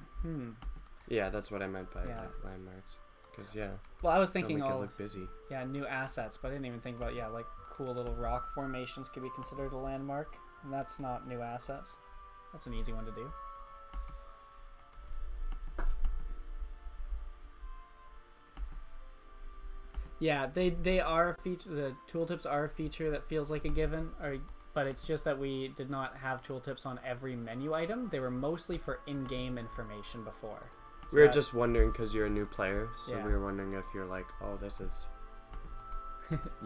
Yeah, that's what I meant by landmarks. Because, yeah. Well, I was thinking all look busy. Yeah, new assets, but I didn't even think about, like cool little rock formations could be considered a landmark. And that's not new assets. That's an easy one to do. Yeah, they are a feature. The tooltips are a feature that feels like a given, but it's just that we did not have tooltips on every menu item. They were mostly for in-game information before. So we were just wondering because you're a new player, so Yeah. we were wondering if you're like, oh, this is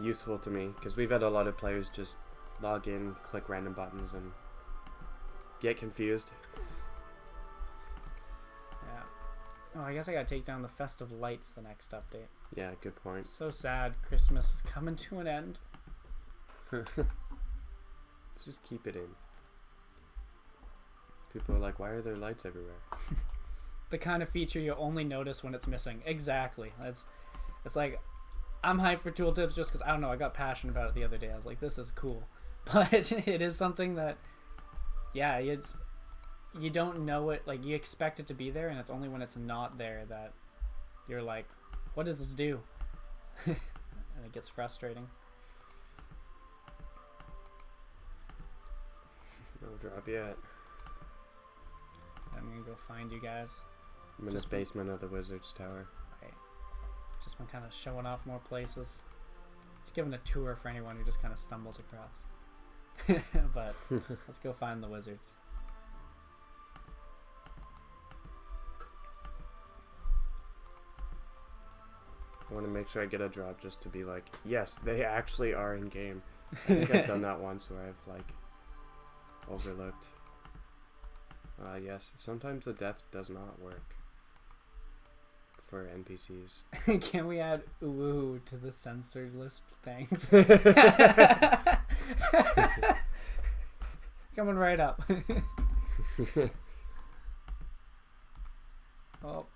useful to me. Because we've had a lot of players just log in, click random buttons, and get confused. Yeah. Oh, I guess I gotta take down the festive lights the next update. Yeah, good point. So sad. Christmas is coming to an end. Let's just keep it in. People are like, why are there lights everywhere? The kind of feature you only notice when it's missing. Exactly. It's like, I'm hyped for tooltips just because, I don't know, I got passionate about it the other day. I was like, this is cool. But it is something that, yeah, you don't know it, like, you expect it to be there, and it's only when it's not there that you're like, what does this do? And it gets frustrating. No drop yet. I'm gonna go find you guys. I'm in the basement of the Wizard's Tower. Right. Just been kind of showing off more places. It's giving a tour for anyone who just kind of stumbles across. But let's go find the wizards. I want to make sure I get a drop just to be like, yes, they actually are in game. I think I've done that once where I've like overlooked. Yes, sometimes the death does not work for NPCs. Can we add ooh to the censored list? Thanks. Coming right up. Oh.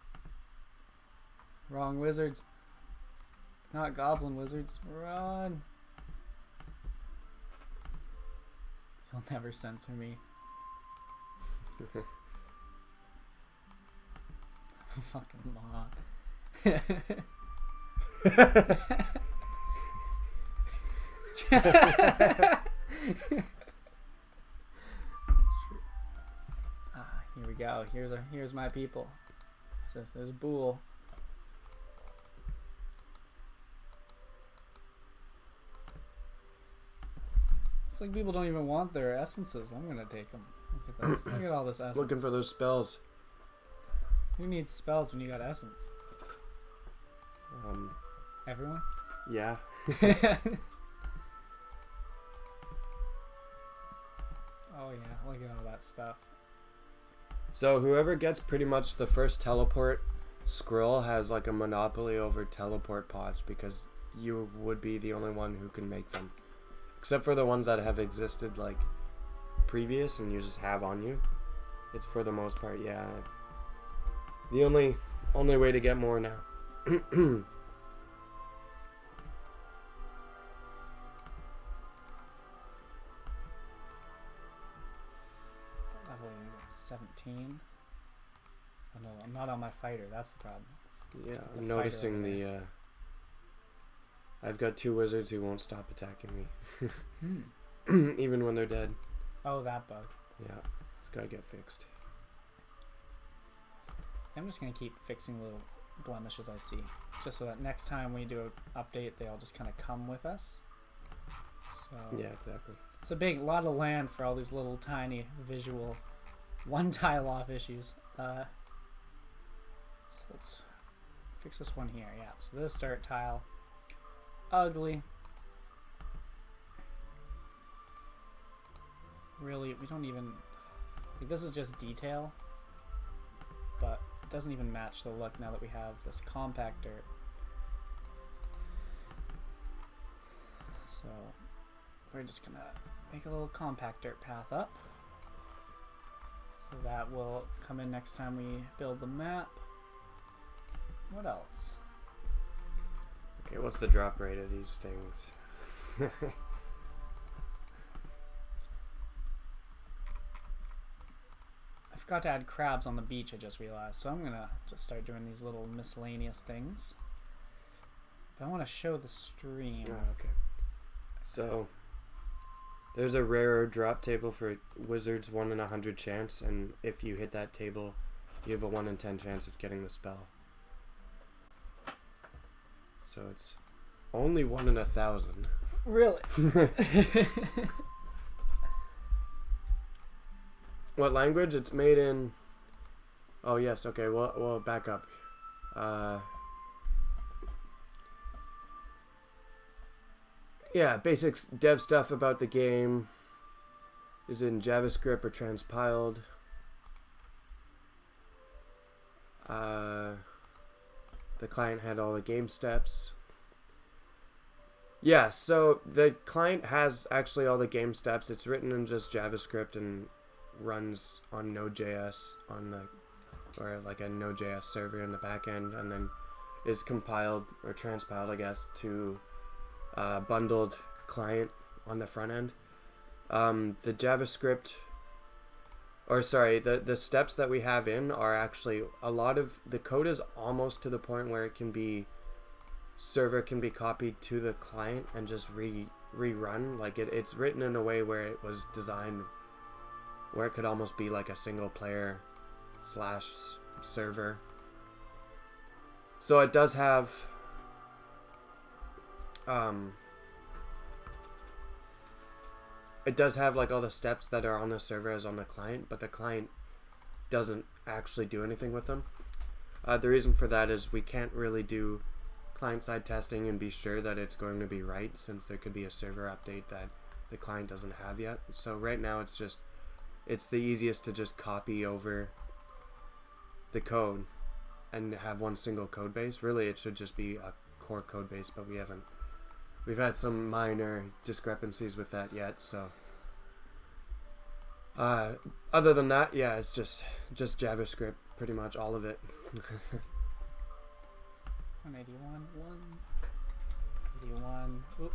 Wrong wizards. Not goblin wizards. Run. You'll never censor me. Fucking moron. Here we go. Here's my people. Says there's Bool. It's like people don't even want their essences. I'm gonna take them. Look at this. Look at all this essence. Looking for those spells. Who needs spells when you got essence? Everyone? Yeah. Oh yeah, look at all that stuff. So whoever gets pretty much the first teleport scroll has like a monopoly over teleport pods, because you would be the only one who can make them. Except for the ones that have existed like previous and you just have on you. It's for the most part, yeah. The only way to get more now. Level 17. Oh no, I'm not on my fighter. That's the problem. Yeah, I'm noticing the. I've got 2 wizards who won't stop attacking me, even when they're dead. Oh, that bug. Yeah, it's gotta get fixed. I'm just gonna keep fixing little blemishes I see, just so that next time we do an update, they all just kind of come with us. So yeah, exactly. It's a lot of land for all these little tiny visual one tile off issues. So let's fix this one here. Yeah. So this dirt tile, ugly. Really, we don't even. Like, this is just detail, but it doesn't even match the look now that we have this compact dirt. So we're just gonna make a little compact dirt path up. So that will come in next time we build the map. What else? Okay, what's the drop rate of these things? I forgot to add crabs on the beach, I just realized. So I'm gonna just start doing these little miscellaneous things. But I want to show the stream. Oh, okay. So there's a rarer drop table for wizards, 1 in 100 chance, and if you hit that table, you have a 1 in 10 chance of getting the spell. So it's only 1 in 1,000. Really? What language? It's made in. Oh yes. Okay. Well, back up. Yeah, basics dev stuff about the game is in JavaScript or transpiled. The client had all the game steps. Yeah, so the client has actually all the game steps. It's written in just JavaScript and runs on Node.js or like a Node.js server in the back end, and then is compiled or transpiled, I guess, to bundled client on the front end. The JavaScript, or sorry, the steps that we have in are actually a lot of the code is almost to the point where it can be server can be copied to the client and just rerun. Like it's written in a way where it was designed where it could almost be like a single player / server. So it does have like all the steps that are on the server as on the client, but the client doesn't actually do anything with them. The reason for that is we can't really do client-side testing and be sure that it's going to be right, since there could be a server update that the client doesn't have yet. So right now it's just it's the easiest to just copy over the code and have one single code base. Really, it should just be a core code base, but we've had some minor discrepancies with that yet, so other than that, yeah, it's just JavaScript, pretty much all of it. 181, 181, oop.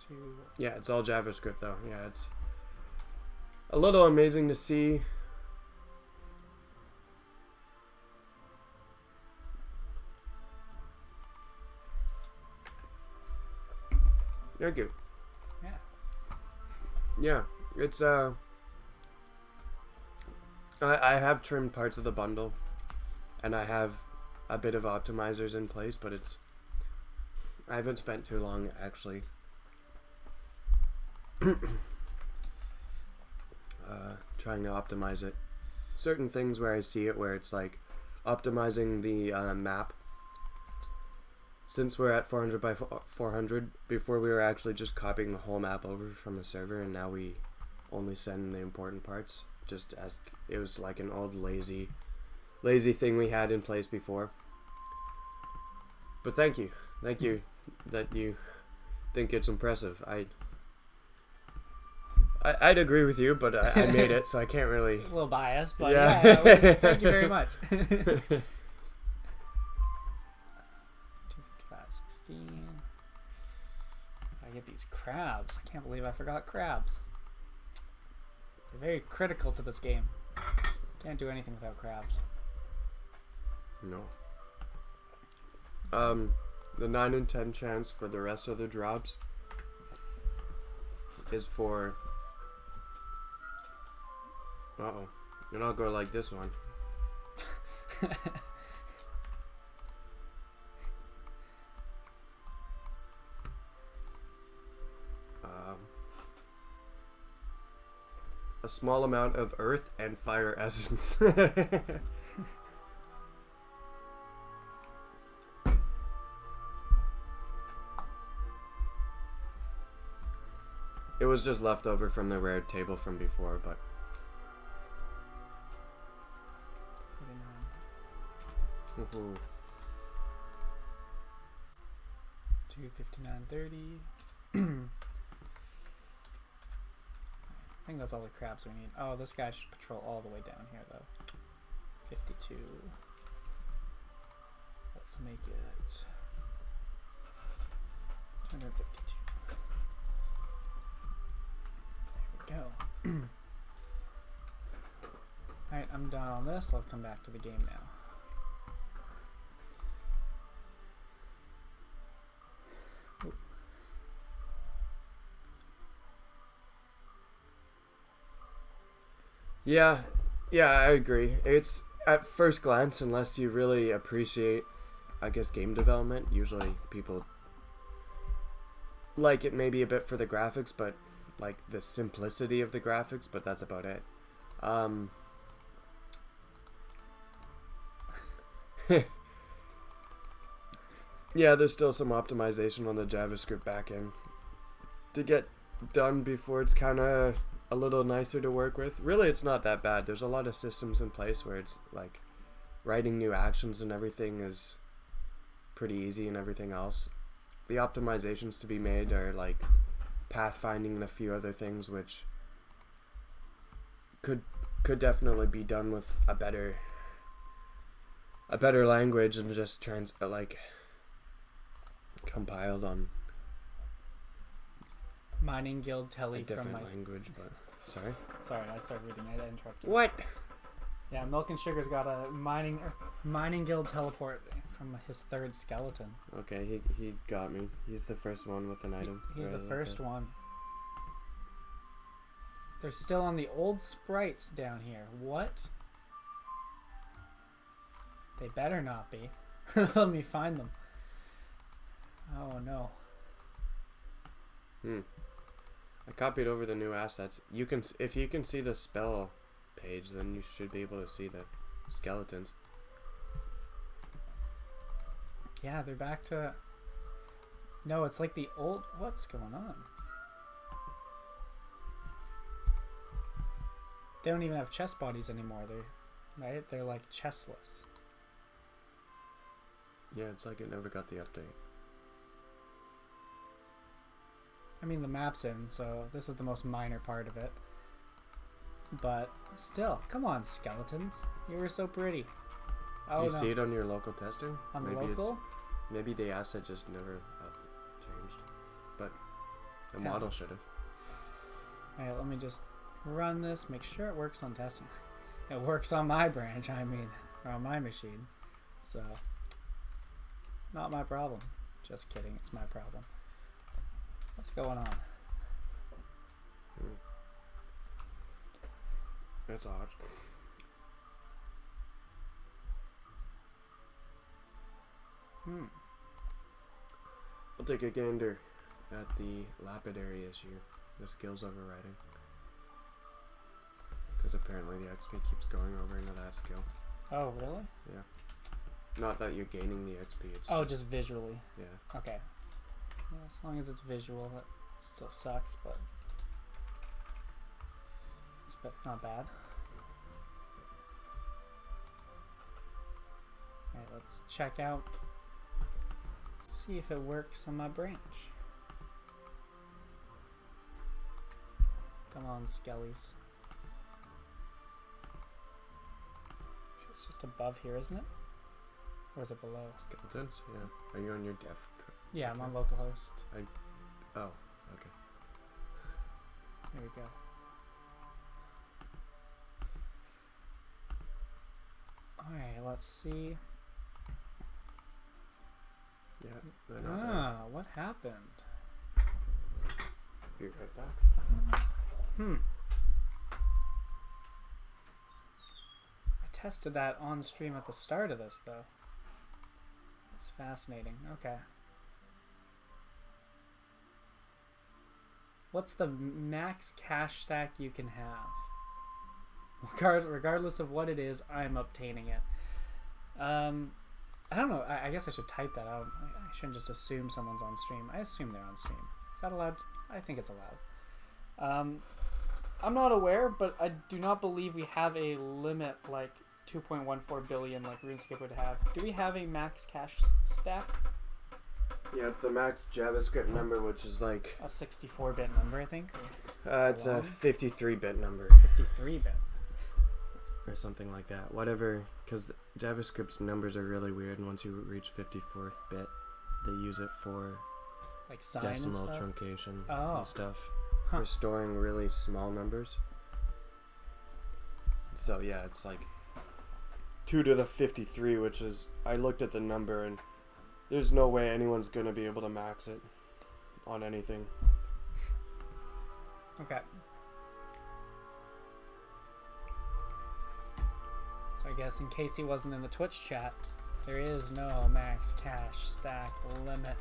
2. Yeah, it's all JavaScript though. Yeah, it's a little amazing to see. Thank you. Yeah. Yeah, it's I have trimmed parts of the bundle, and I have a bit of optimizers in place, but I haven't spent too long actually trying to optimize it. Certain things where I see it, where it's like optimizing the map. Since we're at 400 by 400, before we were actually just copying the whole map over from the server, and now we only send the important parts, just as it was like an old lazy thing we had in place before. But thank you that you think it's impressive. I'd agree with you, but I made it, so I can't really. A little biased, but yeah. well, thank you very much. 255.16. If I get these crabs, I can't believe I forgot crabs. They're very critical to this game. Can't do anything without crabs. No. The 9 in 10 chance for the rest of the drops is for. Uh-oh. You're not going like this one. A small amount of earth and fire essence. It was just left over from the rare table from before, but 49. 259.30. I think that's all the crabs we need. Oh, this guy should patrol all the way down here, though. 52. Let's make it 252. There we go. Alright, I'm done on this. I'll come back to the game now. yeah, I agree. It's at first glance, unless you really appreciate, I guess, game development, usually people like it maybe a bit for the graphics, but like the simplicity of the graphics, but that's about it. Yeah, there's still some optimization on the JavaScript backend to get done before it's kind of a little nicer to work with. Really, it's not that bad. There's a lot of systems in place where it's like writing new actions and everything is pretty easy, and everything else. The optimizations to be made are like pathfinding and a few other things, which could definitely be done with a better language and just compiled on Mining Guild a Telly from different my... language. But sorry, I started reading. I interrupted. what? Yeah, Milk and Sugar's got a mining guild teleport from his third skeleton. Okay, he got me. He's the first one with an item. He's the first one. They're still on the old sprites down here. What? They better not be. Let me find them. Oh no. I copied over the new assets. If you can see the spell page, then you should be able to see the skeletons. Yeah, they're back to... No, it's like the old... What's going on? They don't even have chest bodies anymore. They're like chestless. Yeah, it's like it never got the update. I mean, the map's in, so this is the most minor part of it. But still, come on, skeletons. You were so pretty. Oh, Do you no. see it on your local testing? On the local? Maybe the asset just never changed. But the Yeah. model should have. Alright, let me just run this, make sure it works on testing. It works on my branch, or on my machine. So, not my problem. Just kidding, it's my problem. What's going on? That's odd. I'll take a gander at the lapidary issue, the skills overriding. Because apparently the XP keeps going over into that skill. Oh, really? Yeah. Not that you're gaining the XP, it's just visually. Yeah. Okay. Yeah, as long as it's visual, it still sucks, but it's not bad. Alright, let's check out, see if it works on my branch. Come on, skellies. It's just above here, isn't it? Or is it below? Skeletons? Yeah. Are you on your def? Yeah, I'm on localhost. Oh, okay. There we go. Alright, let's see. Yeah, they're not there. What happened? Be right back. I tested that on stream at the start of this, though. It's fascinating. Okay. What's the max cash stack you can have? Regardless of what it is, I'm obtaining it. I don't know. I guess I should type that out. I shouldn't just assume someone's on stream. I assume they're on stream. Is that allowed? I think it's allowed. I'm not aware, but I do not believe we have a limit like 2.14 billion like RuneScape would have. Do we have a max cash stack? Yeah, it's the max JavaScript number, which is like... A 64-bit number, I think? it's a 53-bit number. 53-bit. Or something like that. Whatever, because JavaScript's numbers are really weird, and once you reach 54th bit, they use it for like sign decimal and stuff? truncation Oh. and stuff. Huh. For storing really small numbers. So yeah, it's like 2 to the 53, which is... I looked at the number, and there's no way anyone's going to be able to max it on anything. Okay. So I guess in case he wasn't in the Twitch chat, there is no max cash stack limit.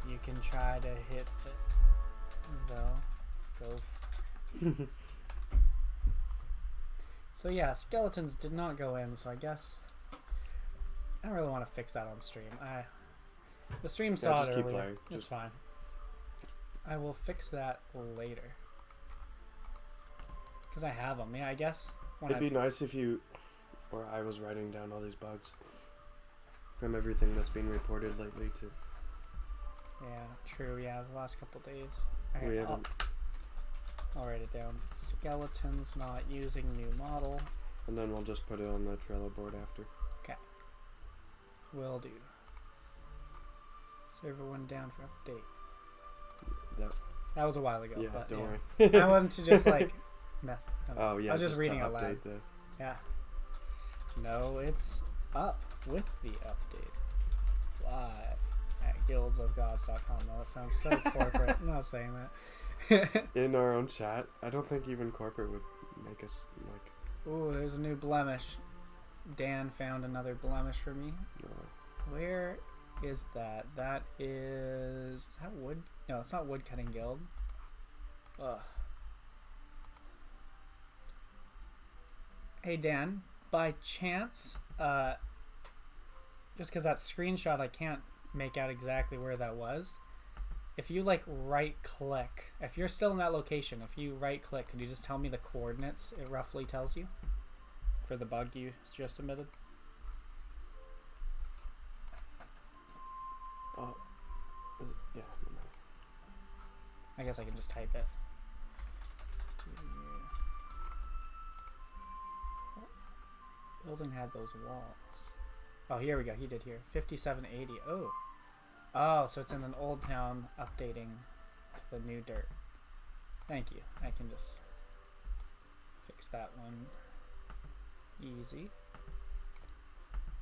You can try to hit it, though. Go. So yeah, skeletons did not go in, so I guess I don't really want to fix that on stream. The stream saw just it keep earlier. playing. It's fine. I will fix that later. Because I have them. Yeah, I guess. It'd be nice if you... Or I was writing down all these bugs. From everything that's been reported lately, too. Yeah, true. Yeah, the last couple days. We haven't... I'll write it down. Skeletons not using new model. And then we'll just put it on the Trello board after. Okay. Will do. Server went down for update. That was a while ago. Yeah, but don't yeah. worry. I wanted to just like mess. Oh yeah, I was just reading to out loud. update the... Yeah. No, it's up with the update. Live at guildsofgods.com. No, that sounds so corporate. I'm not saying that. In our own chat, I don't think even corporate would make us like... Ooh, there's a new blemish. Dan found another blemish for me. Where is that? That is that wood? No, it's not Woodcutting Guild. Ugh. Hey Dan, by chance, just because that screenshot I can't make out exactly where that was. if you like right click, if you're still in that location, if you right click, could you just tell me the coordinates it roughly tells you for the bug you just submitted? Yeah. I guess I can just type it. Building had those walls. Oh, here we go. He did here. 5780. Oh. Oh, so it's in an old town updating to the new dirt. Thank you. I can just fix that one. Easy.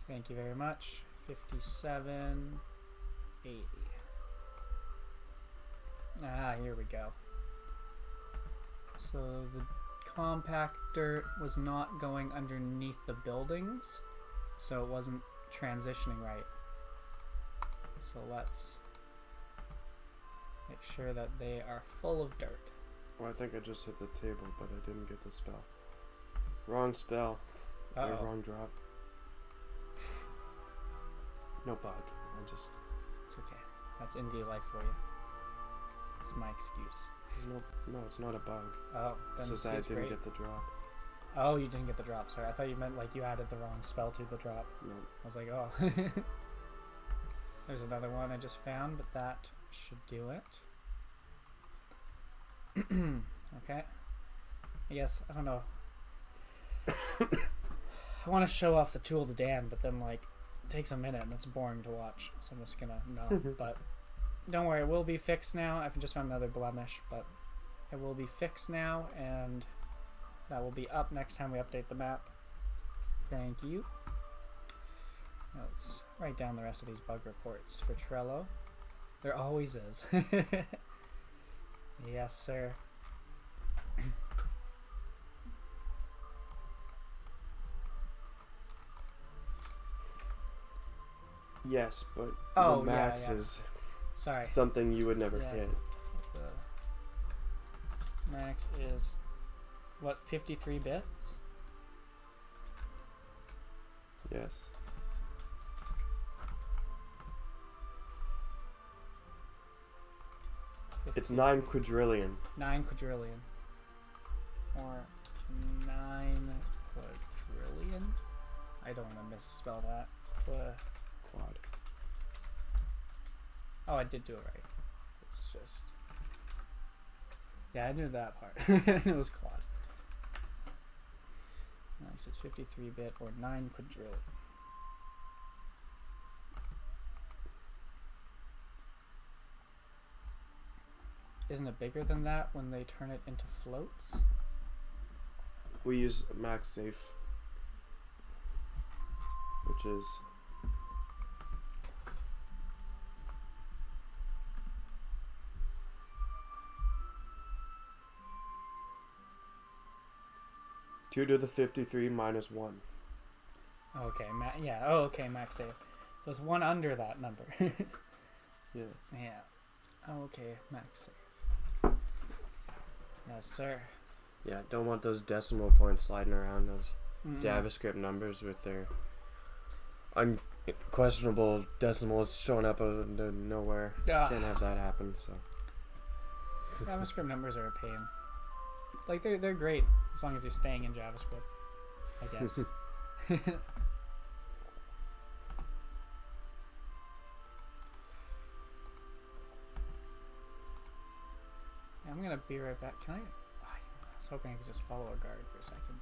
Thank you very much. 5780. Ah, here we go. So the compactor was not going underneath the buildings, so it wasn't transitioning right. So let's make sure that they are full of dirt. Well, I think I just hit the table, but I didn't get the spell. Wrong spell. Or wrong drop. No bug. It's okay. That's indie life for you. It's my excuse. No, it's not a bug. Oh, then it's just I didn't get the drop. Oh, you didn't get the drop. Sorry, I thought you meant like you added the wrong spell to the drop. No. I was like, oh. There's another one I just found, but that should do it. Okay. I guess, I don't know. I want to show off the tool to Dan, but then like it takes a minute and it's boring to watch. So I'm just gonna but don't worry, it will be fixed now. I've just found another blemish, but it will be fixed now, and that will be up next time we update the map. Thank you. Now let's write down the rest of these bug reports for Trello. There always is. Yes, sir. Yes, but the max is sorry. Something you would never hit. The max is what, 53 bits? Yes. It's 9 quadrillion. 9 quadrillion. Or 9 quadrillion? I don't want to misspell that. Quad. Oh, I did do it right. It's just... Yeah, I knew that part. It was quad. Nice, it's 53-bit or 9 quadrillion. Isn't it bigger than that when they turn it into floats? We use max safe, which is two to the 53 minus 1. Okay, yeah. Oh, okay, max save. So it's 1 under that number. Yeah. Yeah. Okay, max save. Yes, sir. Yeah, don't want those decimal points sliding around, those JavaScript numbers with their unquestionable decimals showing up out of nowhere. Can't have that happen, so. JavaScript numbers are a pain. Like, they're great as long as you're staying in JavaScript, I guess. I'm gonna be right back. Can I? I was hoping I could just follow a guard for a second.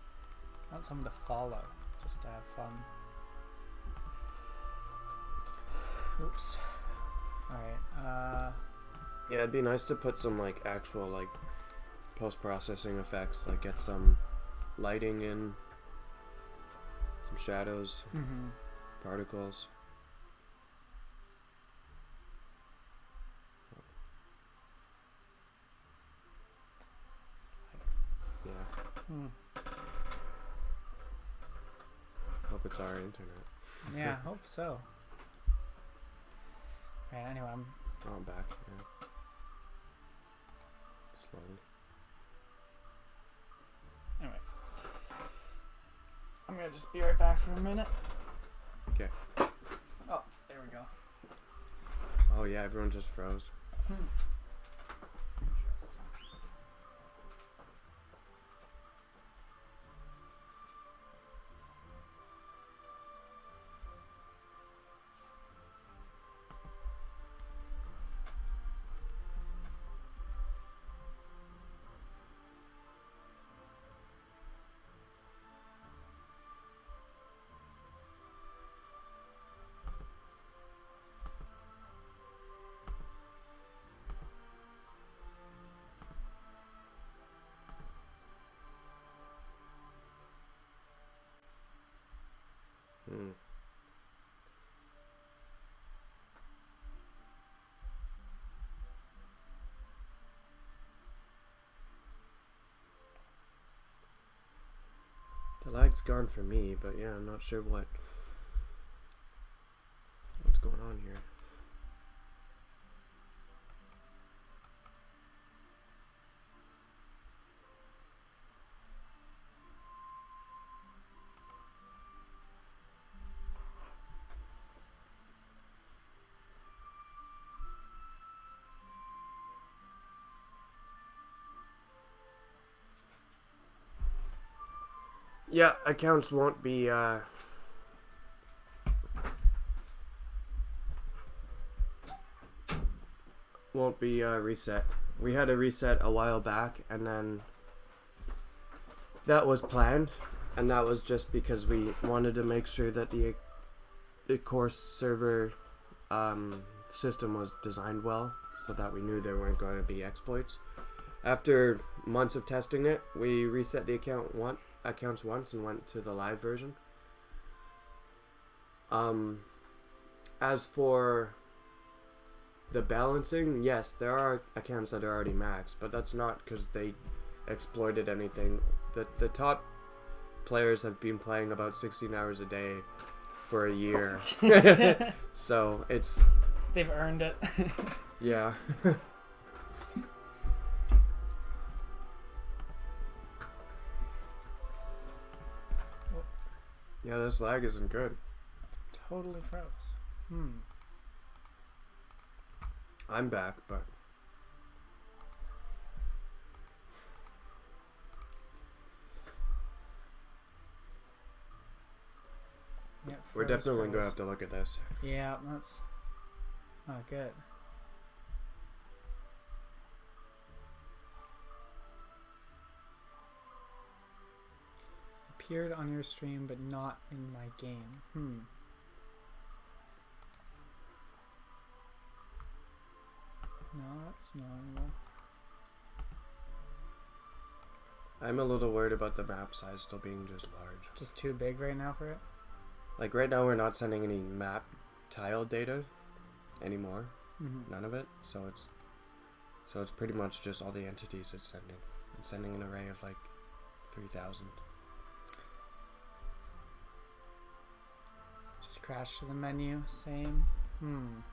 I want someone to follow, just to have fun. Oops. Alright, Yeah, it'd be nice to put some, like, actual, like, post-processing effects, like get some lighting in, some shadows, particles. Hope it's our internet. Yeah, hope so. Alright, anyway, I'm back. Yeah. Slowly. Anyway. I'm gonna just be right back for a minute. Okay. Oh, there we go. Oh yeah, everyone just froze. Hmm. The lag's gone for me, but yeah, I'm not sure what's going on here. Yeah, accounts won't be reset. We had a reset a while back, and then that was planned, and that was just because we wanted to make sure that the core server system was designed well, so that we knew there weren't going to be exploits. After months of testing it, we reset the accounts once and went to the live version. As for the balancing, yes, there are accounts that are already maxed, but that's not because they exploited anything. The top players have been playing about 16 hours a day for a year. So it's... They've earned it. Yeah. Yeah, this lag isn't good. Totally froze. I'm back, but... Yeah, We're definitely going to have to look at this. Yeah, that's not good. Appeared on your stream, but not in my game. No, that's normal. I'm a little worried about the map size still being just large. Just too big right now for it? Like right now we're not sending any map tile data anymore. None of it. So it's pretty much just all the entities it's sending. It's sending an array of like 3,000. Just crash to the menu. Same. Some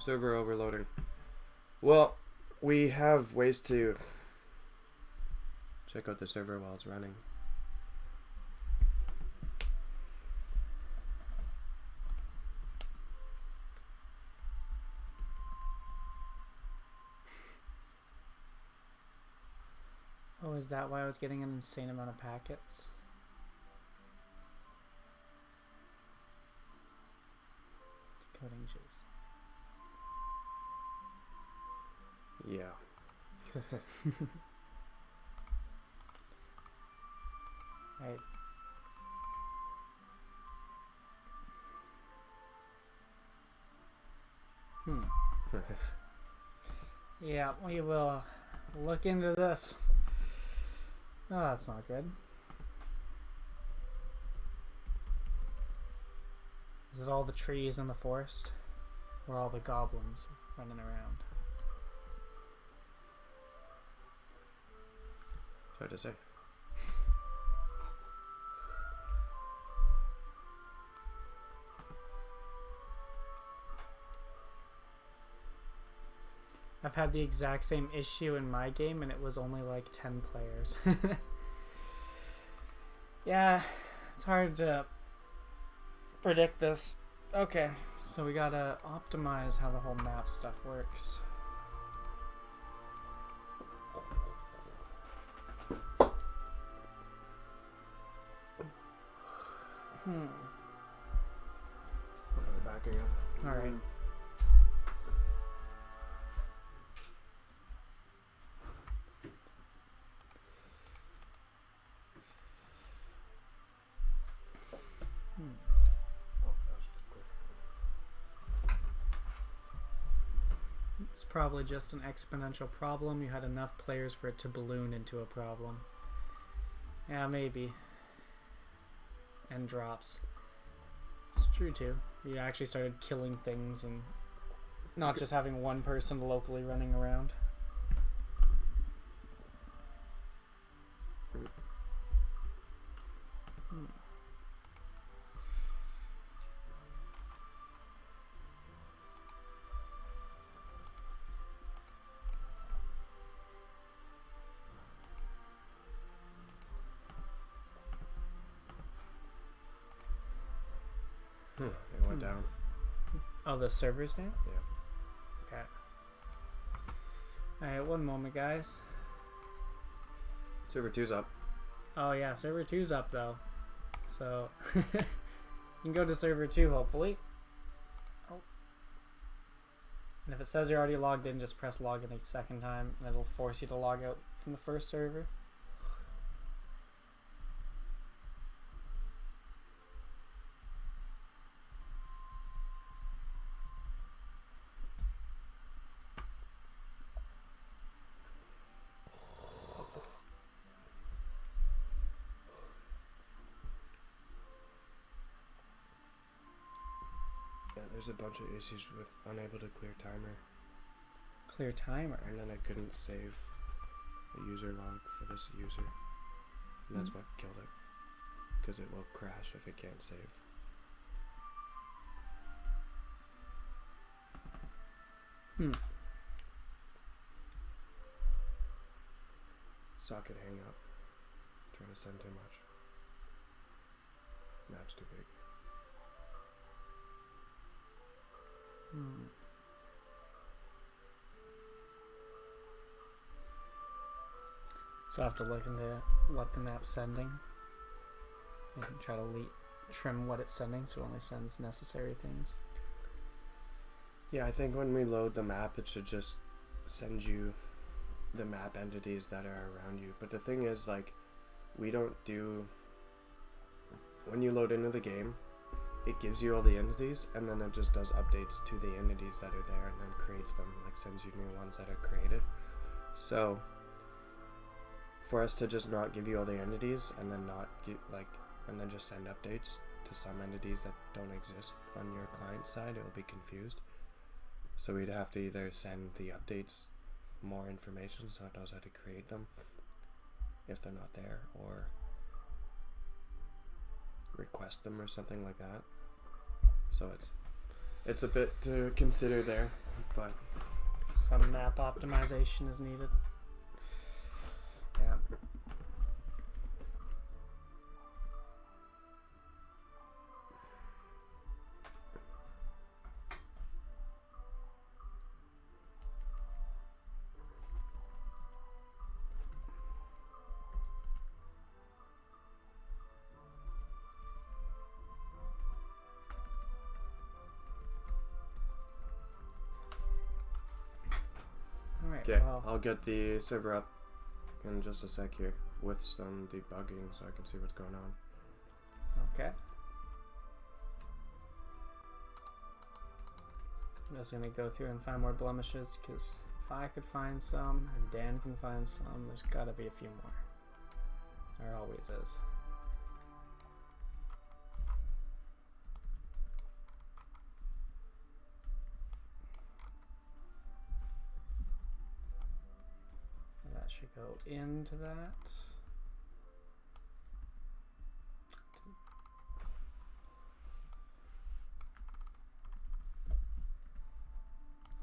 server overloading. Well, we have ways to check out the server while it's running. Oh, is that why I was getting an insane amount of packets? Decoding juice. Yeah. Right. Yeah, we will look into this. Oh, that's not good. Is it all the trees in the forest? Or all the goblins running around? It's hard to say. I've had the exact same issue in my game and it was only like 10 players. Yeah, it's hard to predict this. Okay, so we gotta optimize how the whole map stuff works. Backing up. All right. Oh, that was quick. It's probably just an exponential problem. You had enough players for it to balloon into a problem. Yeah, maybe. And drops. It's true too. You actually started killing things and not just having one person locally running around. It went down. Oh, the server's down? Yeah. Okay. Alright, one moment, guys. Server 2's up. Oh yeah, server 2's up though. So you can go to server 2 hopefully. Oh. And if it says you're already logged in, just press login a second time and it'll force you to log out from the first server. Yeah, there's a bunch of issues with unable to clear timer. Clear timer. And then I couldn't save a user log for this user. And that's what killed it. Because it will crash if it can't save. Socket hang up. Trying to send too much. Map's too big. So I have to look into what the map's sending and try to trim what it's sending so it only sends necessary things. Yeah, I think when we load the map, it should just send you the map entities that are around you. But the thing is, like, we don't do... When you load into the game, it gives you all the entities, and then it just does updates to the entities that are there, and then creates them, like sends you new ones that are created. So, for us to just not give you all the entities, and then not give, and then just send updates to some entities that don't exist on your client side, it'll be confused. So we'd have to either send the updates more information so it knows how to create them if they're not there, or request them or something like that. So it's a bit to consider there, but some map optimization is needed. Yeah. okay, Well, I'll get the server up in just a sec here with some debugging so I can see what's going on. okay. I'm just gonna go through and find more blemishes because if I could find some and Dan can find some, there's gotta be a few more. There always is. That should go into that.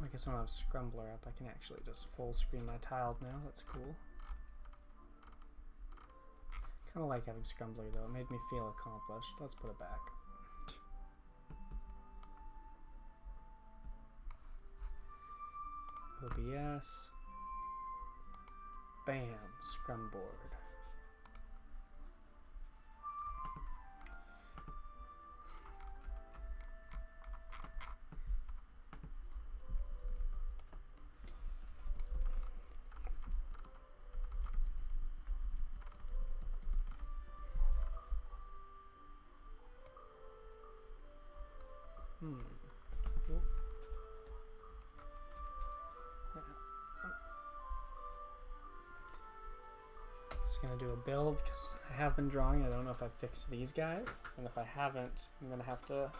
I guess when I have Scrumbler up, I can actually just full screen my tiled now. That's cool. Kind of like having Scrumbler though. It made me feel accomplished. Let's put it back. OBS. Bam, scrum board. Oop. Just gonna do a build because I have been drawing. I don't know if I fixed these guys, and if I haven't, I'm gonna have to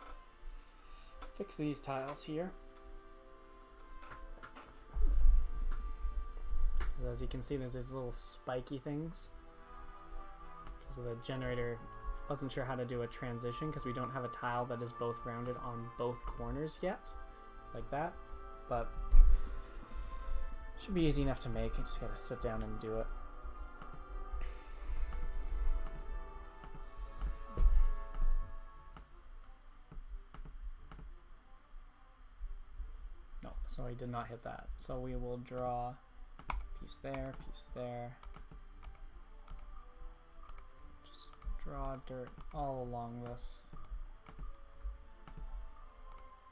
fix these tiles here. As you can see, there's these little spiky things because of the generator. Wasn't sure how to do a transition because we don't have a tile that is both rounded on both corners yet, like that, but should be easy enough to make. I just gotta sit down and do it. No, so I did not hit that. So we will draw piece there, piece there. Draw dirt all along this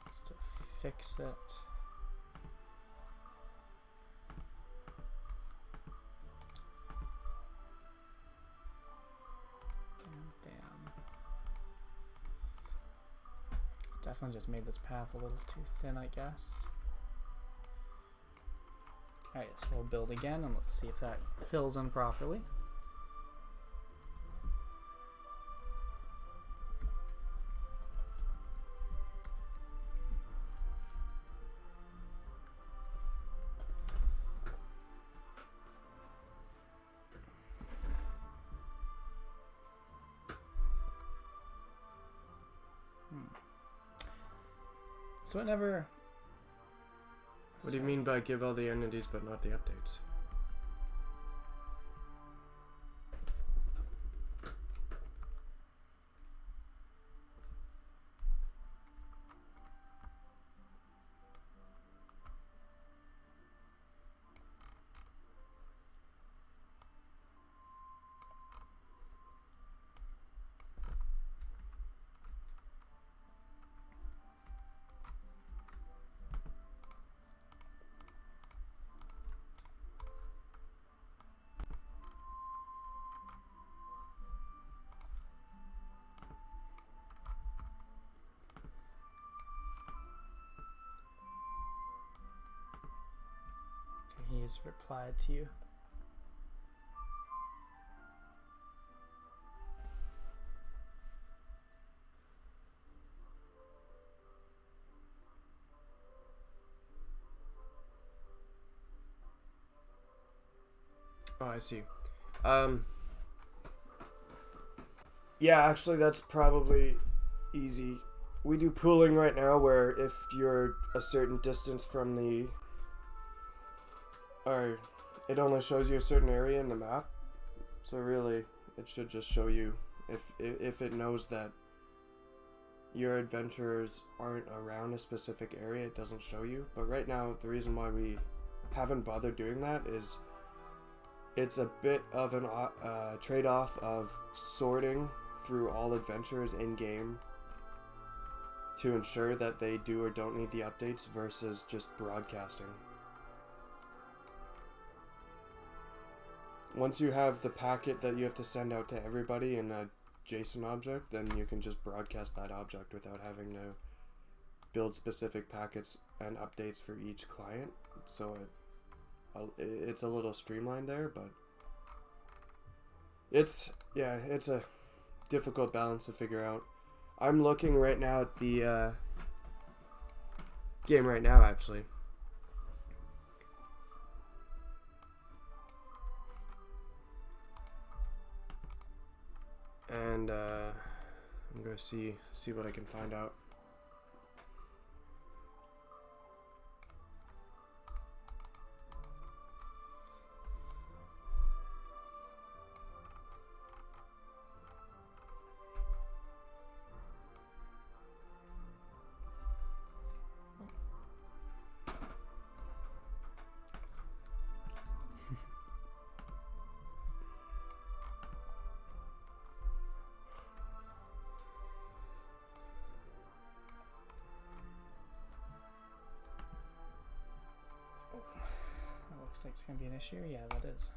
just to fix it. Bam. Definitely just made this path a little too thin, I guess. Alright, so we'll build again and let's see if that fills in properly. So it never... What do you mean by give all the entities but not the updates? He's replied to you. Oh, I see. Yeah, actually that's probably easy. We do pooling right now where if you're a certain distance from the... Or it only shows you a certain area in the map. So really, it should just show you if it knows that your adventurers aren't around a specific area, it doesn't show you. But right now, the reason why we haven't bothered doing that is it's a bit of an trade-off of sorting through all adventurers in-game to ensure that they do or don't need the updates versus just broadcasting. Once you have the packet that you have to send out to everybody in a JSON object, then you can just broadcast that object without having to build specific packets and updates for each client. So it's a little streamlined there, but it's a difficult balance to figure out. I'm looking right now at the game right now, actually. And I'm gonna see what I can find out. 6 gonna be an issue? Yeah, that is.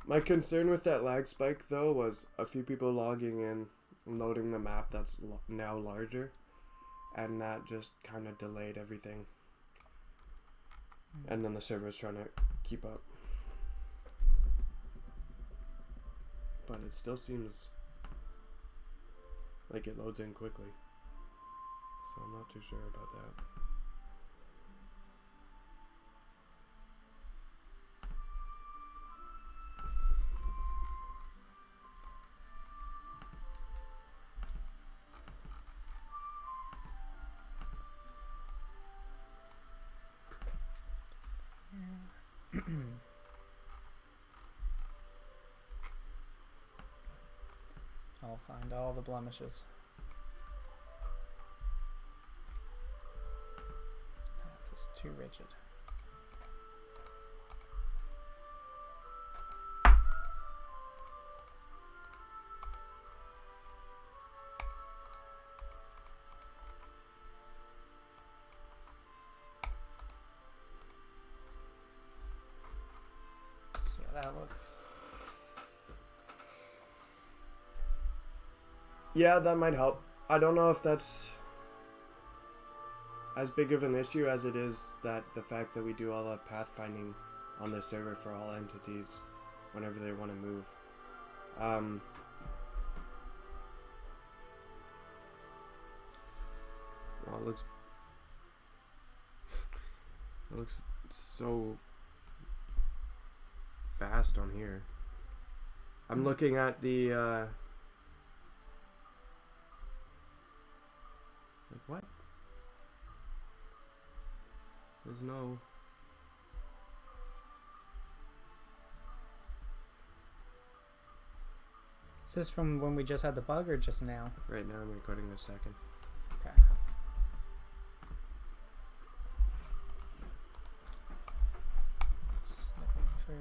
My concern with that lag spike, though, was a few people logging in, loading the map that's now larger, and that just kind of delayed everything. And then the server's trying to keep up. But it still seems like it loads in quickly. So I'm not too sure about that. I'll find all the blemishes. This path is too rigid. See how that looks. Yeah, that might help. I don't know if that's as big of an issue as it is that the fact that we do all the pathfinding on this server for all entities whenever they want to move. Well, it looks so fast on here. I'm looking at the like what? There's no. Is this from when we just had the bug or just now? Right now I'm recording this second. Okay. Snipping through.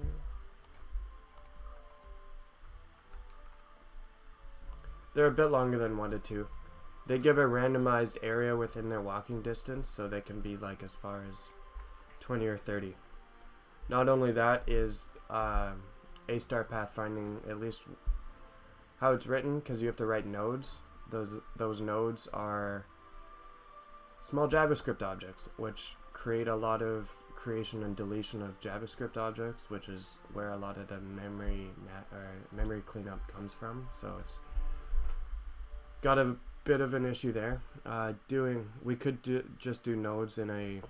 They're a bit longer than 1 to 2. They give a randomized area within their walking distance, so they can be like as far as 20 or 30. Not only that is A-star pathfinding, at least how it's written, because you have to write nodes. Those nodes are small JavaScript objects, which create a lot of creation and deletion of JavaScript objects, which is where a lot of the memory cleanup comes from. So it's got a bit of an issue there. We could just do nodes in a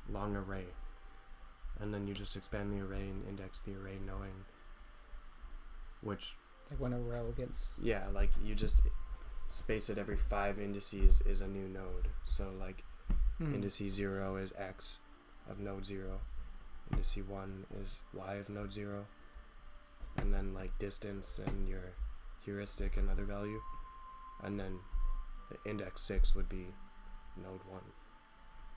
long array, and then you just expand the array and index the array, knowing which, like when a row gets, yeah, like you just space it every 5 indices is a new node. So like indice 0 is x of node 0, indice 1 is y of node 0, and then like distance and your heuristic and other value, and then the index 6 would be node 1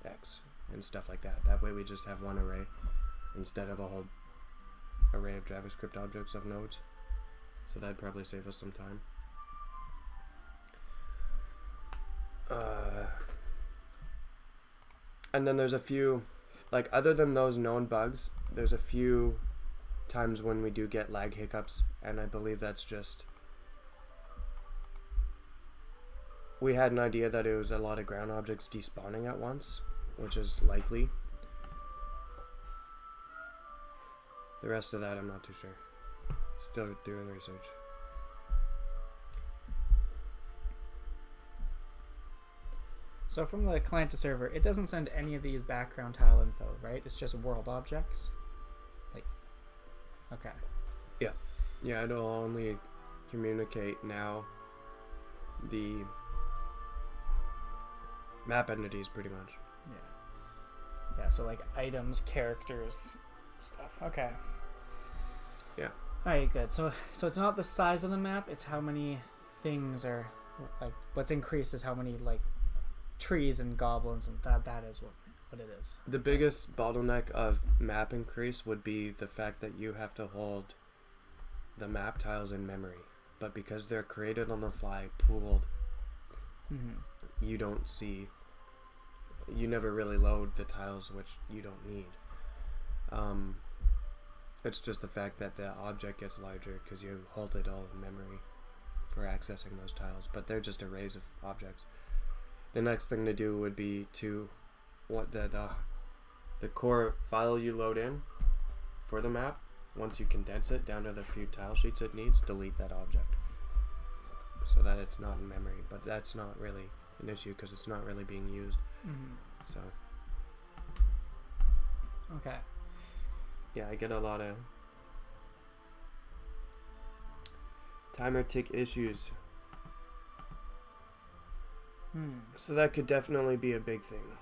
x and stuff like that. That way we just have one array instead of a whole array of JavaScript objects of nodes. So that'd probably save us some time. And then there's a few, like other than those known bugs, there's a few times when we do get lag hiccups, and I believe that's just, we had an idea that it was a lot of ground objects despawning at once, which is likely. The rest of that I'm not too sure. Still doing research. so from the client to server, it doesn't send any of these background tile info, right? It's just world objects. Like, okay. Yeah, it'll only communicate now the map entities pretty much. Yeah, so like items, characters, stuff. Okay. Yeah. Alright, good. So it's not the size of the map, it's how many things are, like, what's increased is how many, like, trees and goblins, and that is what it is. The biggest bottleneck of map increase would be the fact that you have to hold the map tiles in memory. But because they're created on the fly, pooled, you don't see you never really load the tiles which you don't need. It's just the fact that the object gets larger because you hold it all in memory for accessing those tiles, but they're just arrays of objects. The next thing to do would be to the core file you load in for the map. Once you condense it down to the few tile sheets it needs, delete that object so that it's not in memory. But that's not really an issue because it's not really being used. So Okay. yeah, I get a lot of timer tick issues. So that could definitely be a big thing.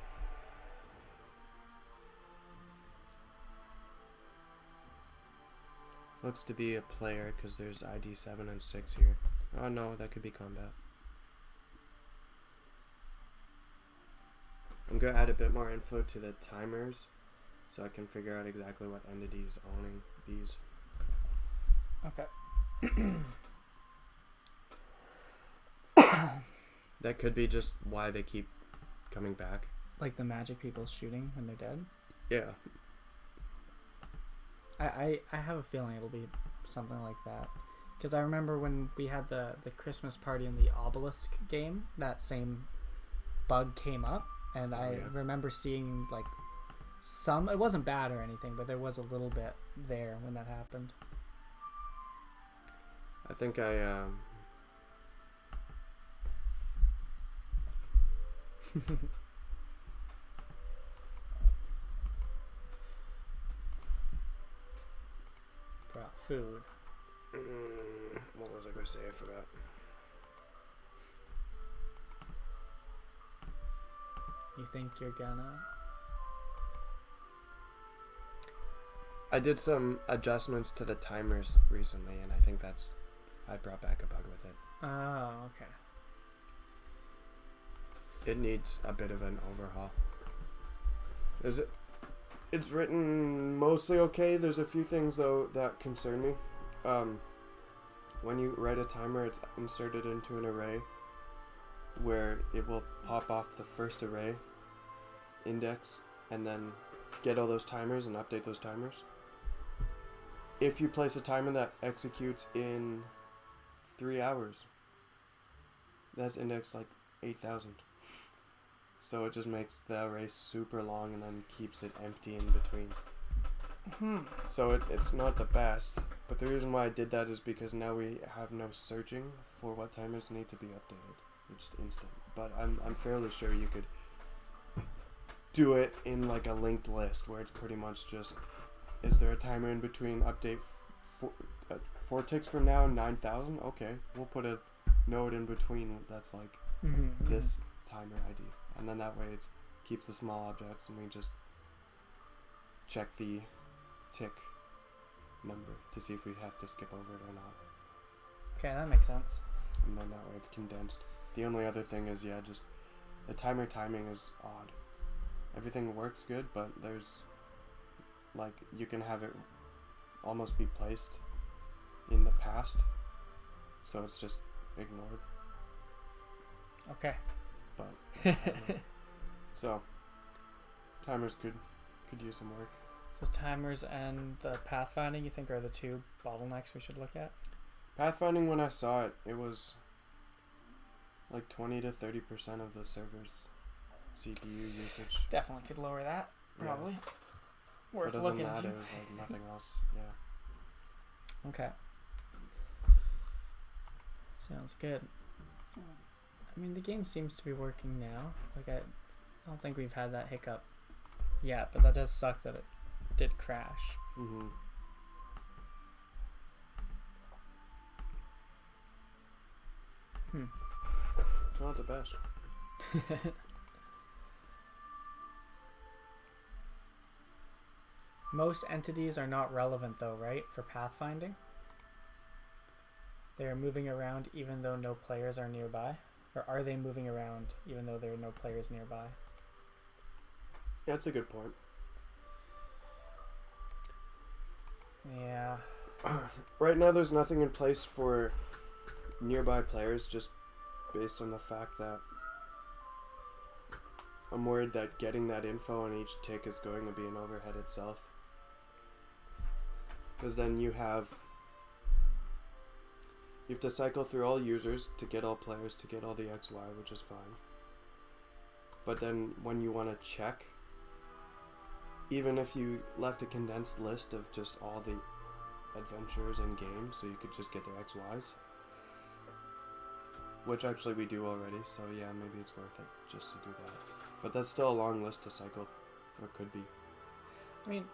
Looks to be a player because there's ID 7 and 6 here. Oh no, that could be combat. I'm going to add a bit more info to the timers so I can figure out exactly what entity's owning these. Okay. That could be just why they keep coming back. Like the magic people shooting when they're dead? Yeah. I have a feeling it'll be something like that. Because I remember when we had the Christmas party in the Obelisk game, that same bug came up. And I remember seeing like some, it wasn't bad or anything, but there was a little bit there when that happened. I think Brought food. what was I going to say? I forgot. You think you're gonna? I did some adjustments to the timers recently, and I think I brought back a bug with it. Oh, okay. It needs a bit of an overhaul. It's written mostly okay. There's a few things though that concern me. When you write a timer, it's inserted into an array where it will pop off the first array index and then get all those timers and update those timers. If you place a timer that executes in 3 hours, that's indexed like 8,000. So it just makes the array super long and then keeps it empty in between. So it's not the best, but the reason why I did that is because now we have no searching for what timers need to be updated. They're just instant. But I'm fairly sure you could do it in like a linked list where it's pretty much just, is there a timer in between update 4 ticks from now and 9,000? Okay, we'll put a node in between that's like this timer ID. And then that way it keeps the small objects and we just check the tick number to see if we have to skip over it or not. Okay, that makes sense. And then that way it's condensed. The only other thing is, just the timer timing is odd. Everything works good, but there's, like, you can have it almost be placed in the past, so it's just ignored. Okay. But, so, timers could use some work. So timers and the pathfinding, you think, are the two bottlenecks we should look at? Pathfinding, when I saw it, it was like 20 to 30% of the server's CPU usage. Definitely could lower that, probably. Yeah. Worth Other looking than that, into. it was like nothing else. Yeah. Okay. Sounds good. I mean, the game seems to be working now. Like, I don't think we've had that hiccup yet, but that does suck that it did crash. Mm-hmm. Not the best. Most entities are not relevant though, right? For pathfinding? They are moving around even though no players are nearby? Or are they moving around even though there are no players nearby? Yeah, that's a good point. Yeah. Right now there's nothing in place for nearby players, just based on the fact that I'm worried that getting that info on each tick is going to be an overhead itself. Because then you have to cycle through all users to get all players to get all the XY, which is fine. But then when you want to check, even if you left a condensed list of just all the adventurers in game, so you could just get their XYs, which actually we do already, so yeah, maybe it's worth it just to do that. But that's still a long list to cycle, or could be. I mean,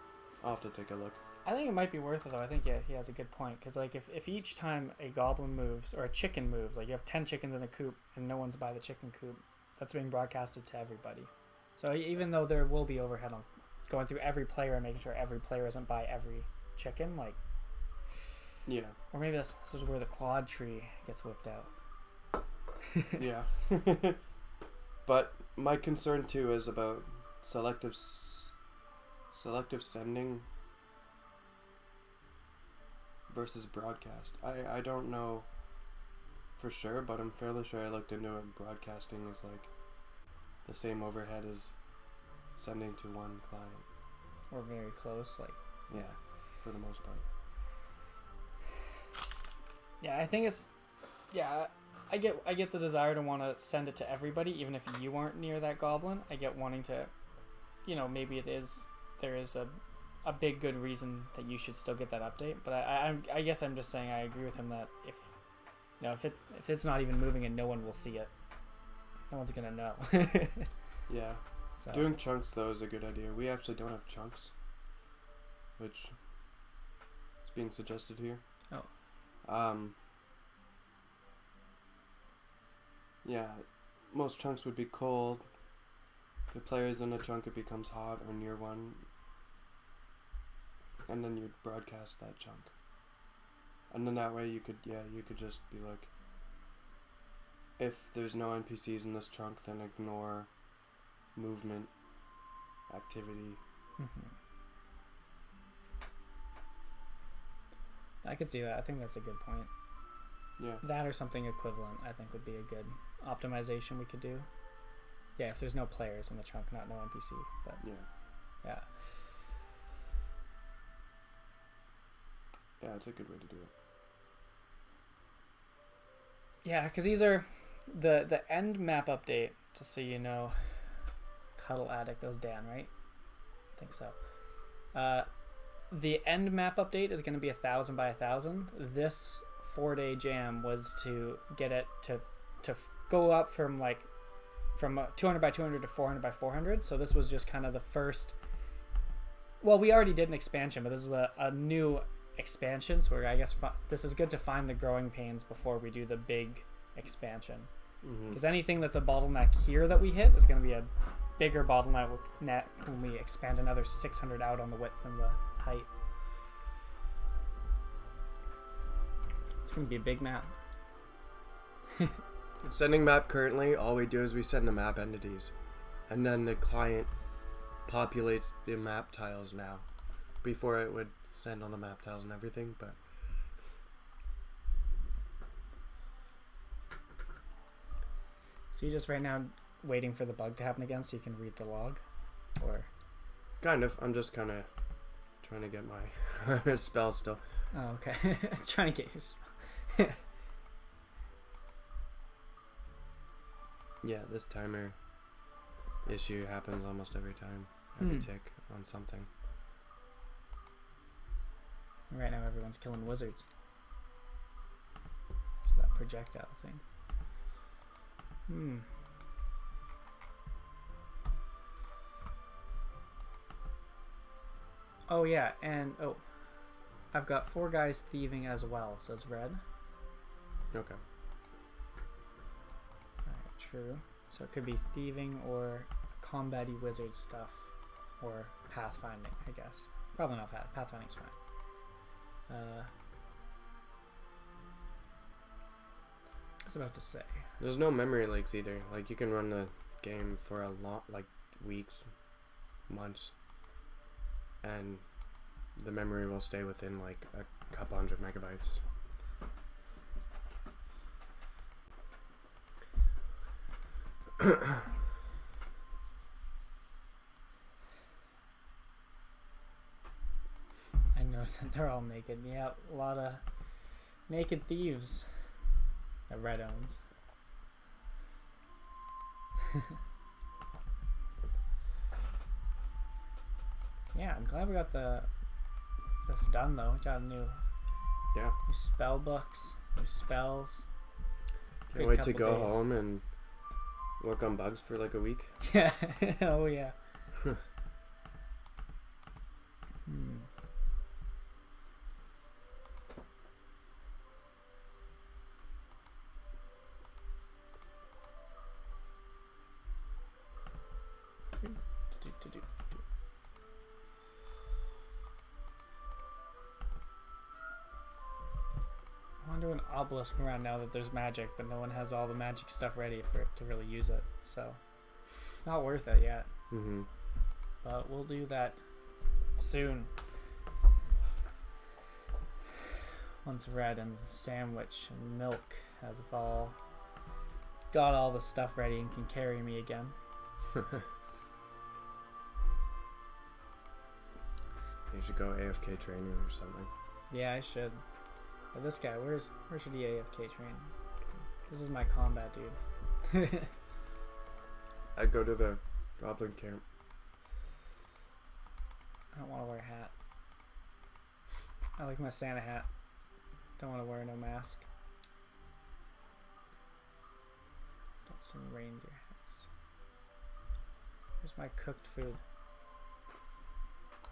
I'll have to take a look. I think it might be worth it though. I think he has a good point, because like if each time a goblin moves or a chicken moves, like you have 10 chickens in a coop and no one's by the chicken coop, that's being broadcasted to everybody. So even though there will be overhead on going through every player and making sure every player isn't by every chicken, like, yeah, or maybe this is where the quad tree gets whipped out. Yeah. But my concern too is about selective sending versus broadcast. I don't know for sure, but I'm fairly sure I looked into it. Broadcasting is like the same overhead as sending to one client. Or very close, like. Yeah, for the most part. Yeah, I think it's. Yeah, I get the desire to want to send it to everybody, even if you aren't near that goblin. I get wanting to, maybe there is a big good reason that you should still get that update. But I guess I'm just saying I agree with him that if it's not even moving and no one will see it, no one's gonna know. Yeah. So. Doing chunks though is a good idea. We actually don't have chunks, which is being suggested here. Oh. Yeah, most chunks would be cold. If the player is in a chunk, it becomes hot or near one, and then you'd broadcast that chunk. And then that way you could just be like, if there's no NPCs in this chunk, then ignore movement, activity. Mm-hmm. I could see that. I think that's a good point. Yeah. That or something equivalent, I think, would be a good optimization we could do. Yeah, if there's no players in the chunk, not no NPC. But yeah. Yeah, it's a good way to do it. Yeah, because these are the end map update, just so you know. Cuddle Addict, that was Dan, right? I think so. The end map update is going to be 1,000 by 1,000. This 4-day jam was to get it to go up from 200 by 200 to 400 by 400. So this was just kind of the first. Well, we already did an expansion, but this is a new expansion. So I guess this is good to find the growing pains before we do the big expansion. Because anything that's a bottleneck here that we hit is going to be a bigger bottleneck when we expand another 600 out on the width and the height. It's going to be a big map. Sending map currently, all we do is we send the map entities, and then the client populates the map tiles now. Before it would send on the map tiles and everything, but so you just right now waiting for the bug to happen again so you can read the log, or kind of. I'm just kind of trying to get my spell still. Oh, okay. Trying to get your spell. Yeah, this timer issue happens almost every time. Every tick on something. Right now everyone's killing wizards. So that projectile thing. Oh yeah, and I've got 4 guys thieving as well, says Red. Okay. Alright, true. So it could be thieving or combat-y wizard stuff. Or pathfinding, I guess. Probably not pathfinding's fine. I was about to say. There's no memory leaks either. Like, you can run the game for a lot, like weeks, months, and the memory will stay within like a couple hundred megabytes. They're all naked. Yeah, a lot of naked thieves that Red owns. Yeah, I'm glad we got this done though. We got new spell books, new spells. Can't wait to go home and work on bugs for like a week. Yeah. Oh yeah. I want to do an obelisk around now that there's magic, but no one has all the magic stuff ready for it to really use it. So, not worth it yet. Mm-hmm. But we'll do that soon. Once Red and Sandwich and Milk has all got all the stuff ready and can carry me again. You should go AFK training or something. Yeah, I should. But this guy, where should he AFK train? This is my combat dude. I'd go to the goblin camp. I don't want to wear a hat. I like my Santa hat. Don't want to wear no mask. Got some reindeer hats. Where's my cooked food?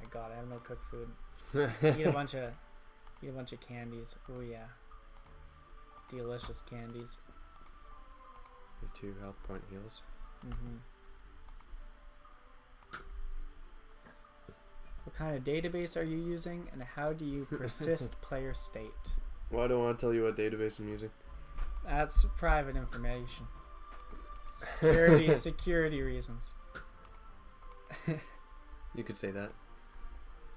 My God, I have no cooked food. Eat a bunch of candies. Oh yeah, delicious candies. Your 2 health point heals. What kind of database are you using, and how do you persist player state? Well, I don't want to tell you what database I'm using. That's private information. Security reasons. You could say that.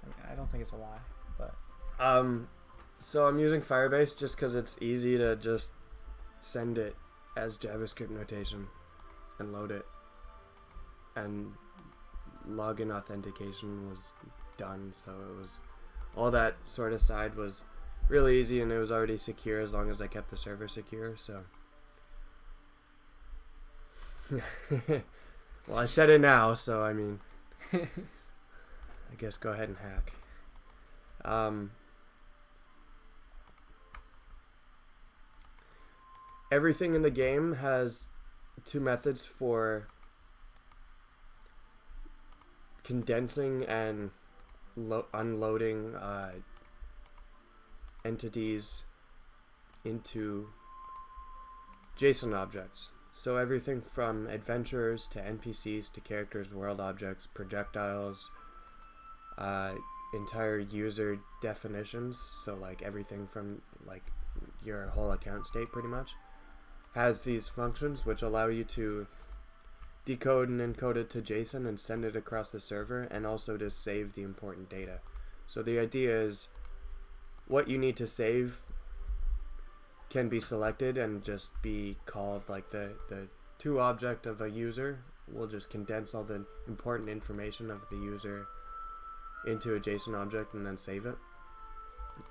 I mean, I don't think it's a lie, but so I'm using Firebase just because it's easy to just send it as JavaScript notation and load it, and login authentication was done, so it was all that sort of side was really easy, and it was already secure as long as I kept the server secure. So well, I said it now, so I mean I guess go ahead and hack. Everything in the game has 2 methods for condensing and unloading entities into JSON objects. So everything from adventurers to NPCs to characters, world objects, projectiles, entire user definitions, so like everything from like your whole account state pretty much, has these functions which allow you to decode and encode it to JSON and send it across the server, and also to save the important data. So the idea is what you need to save can be selected and just be called like the to object of a user will just condense all the important information of the user into a JSON object and then save it.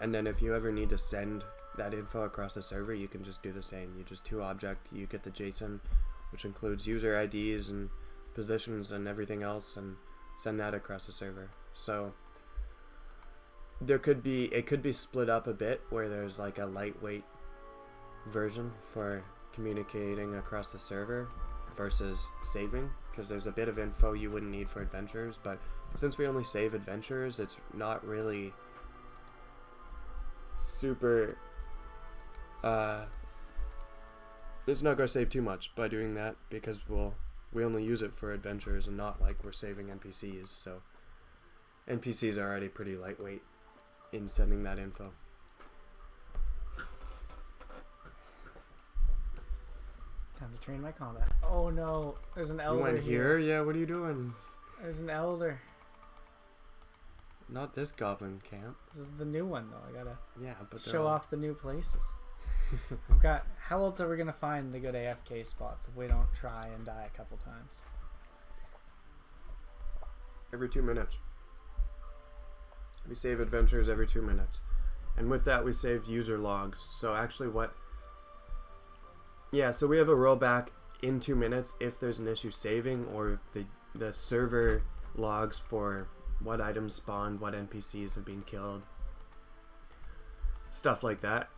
And then if you ever need to send that info across the server, you can just do the same. You just to object, you get the JSON, which includes user IDs and positions and everything else, and send that across the server. So it could be split up a bit, where there's like a lightweight version for communicating across the server versus saving, because there's a bit of info you wouldn't need for adventurers, but since we only save adventurers, it's not really super it's not going to save too much by doing that, because we only use it for adventurers and not like we're saving NPCs. So NPCs are already pretty lightweight in sending that info. Time to train my combat. Oh no, there's an elder. You went here? Yeah, what are you doing? There's an elder. Not this goblin camp. This is the new one though. I gotta show off the new places. How else are we gonna find the good AFK spots if we don't try and die a couple times? Every 2 minutes. We save adventures every 2 minutes. And with that, we save user logs. So actually so we have a rollback in 2 minutes if there's an issue saving, or the server logs for what items spawned, what NPCs have been killed. Stuff like that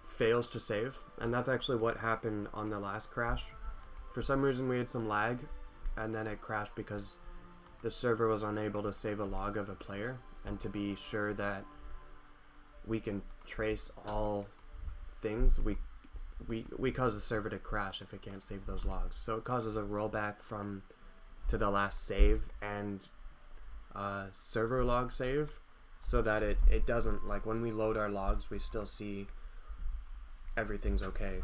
fails to save. And that's actually what happened on the last crash. For some reason we had some lag, and then it crashed because the server was unable to save a log of a player. And to be sure that we can trace all things, we cause the server to crash if it can't save those logs. So it causes a rollback to the last save and server log save, so that it doesn't, like, when we load our logs, we still see everything's okay.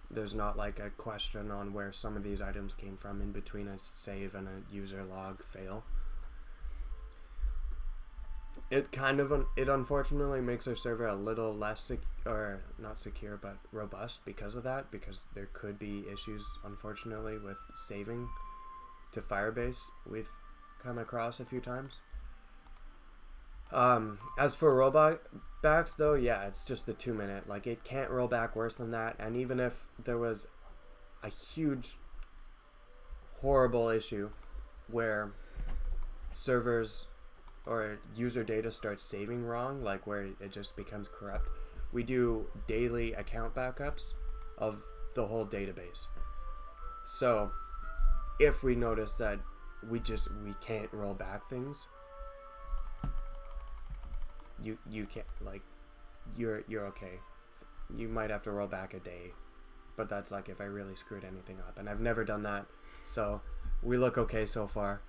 There's not like a question on where some of these items came from in between a save and a user log fail. It unfortunately makes our server a little less not secure, but robust because of that, because there could be issues, unfortunately, with saving to Firebase. We've come across a few times. As for rollbacks, though, yeah, it's just the 2 minute. Like, it can't roll back worse than that. And even if there was a huge, horrible issue where servers or user data starts saving wrong, like where it just becomes corrupt, we do daily account backups of the whole database. So if we notice that we can't roll back things, you can't, like, you're okay. You might have to roll back a day, but that's like if I really screwed anything up, and I've never done that, so we look okay so far.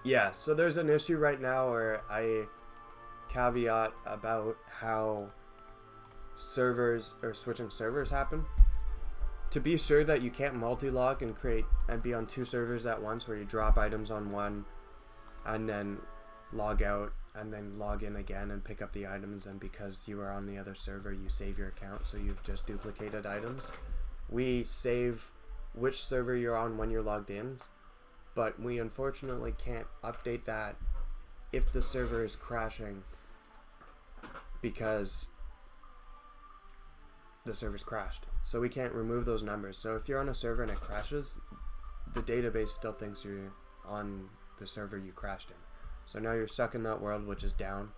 Yeah, so there's an issue right now where I caveat about how servers or switching servers happen. To be sure that you can't multi-log and be on 2 servers at once, where you drop items on one and then log out and then log in again and pick up the items, and because you are on the other server you save your account, so you've just duplicated items. We save which server you're on when you're logged in, but we unfortunately can't update that if the server is crashing, because the server's crashed. So we can't remove those numbers. So if you're on a server and it crashes, the database still thinks you're on the server you crashed in. So now you're stuck in that world, which is down,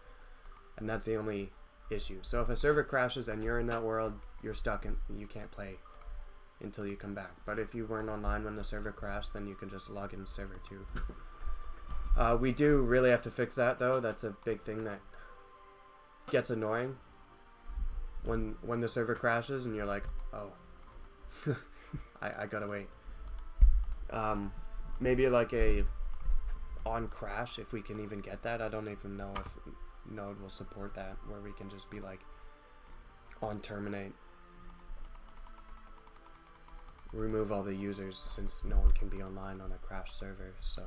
and that's the only issue. So if a server crashes and you're in that world, you're stuck and you can't play until you come back. But if you weren't online when the server crashed, then you can just log in server 2. We do really have to fix that, though. That's a big thing that gets annoying when the server crashes and you're like, oh, I gotta wait. Maybe like a on crash, if we can even get that. I don't even know if Node will support that, where we can just be like on terminate, remove all the users, since no one can be online on a crashed server. So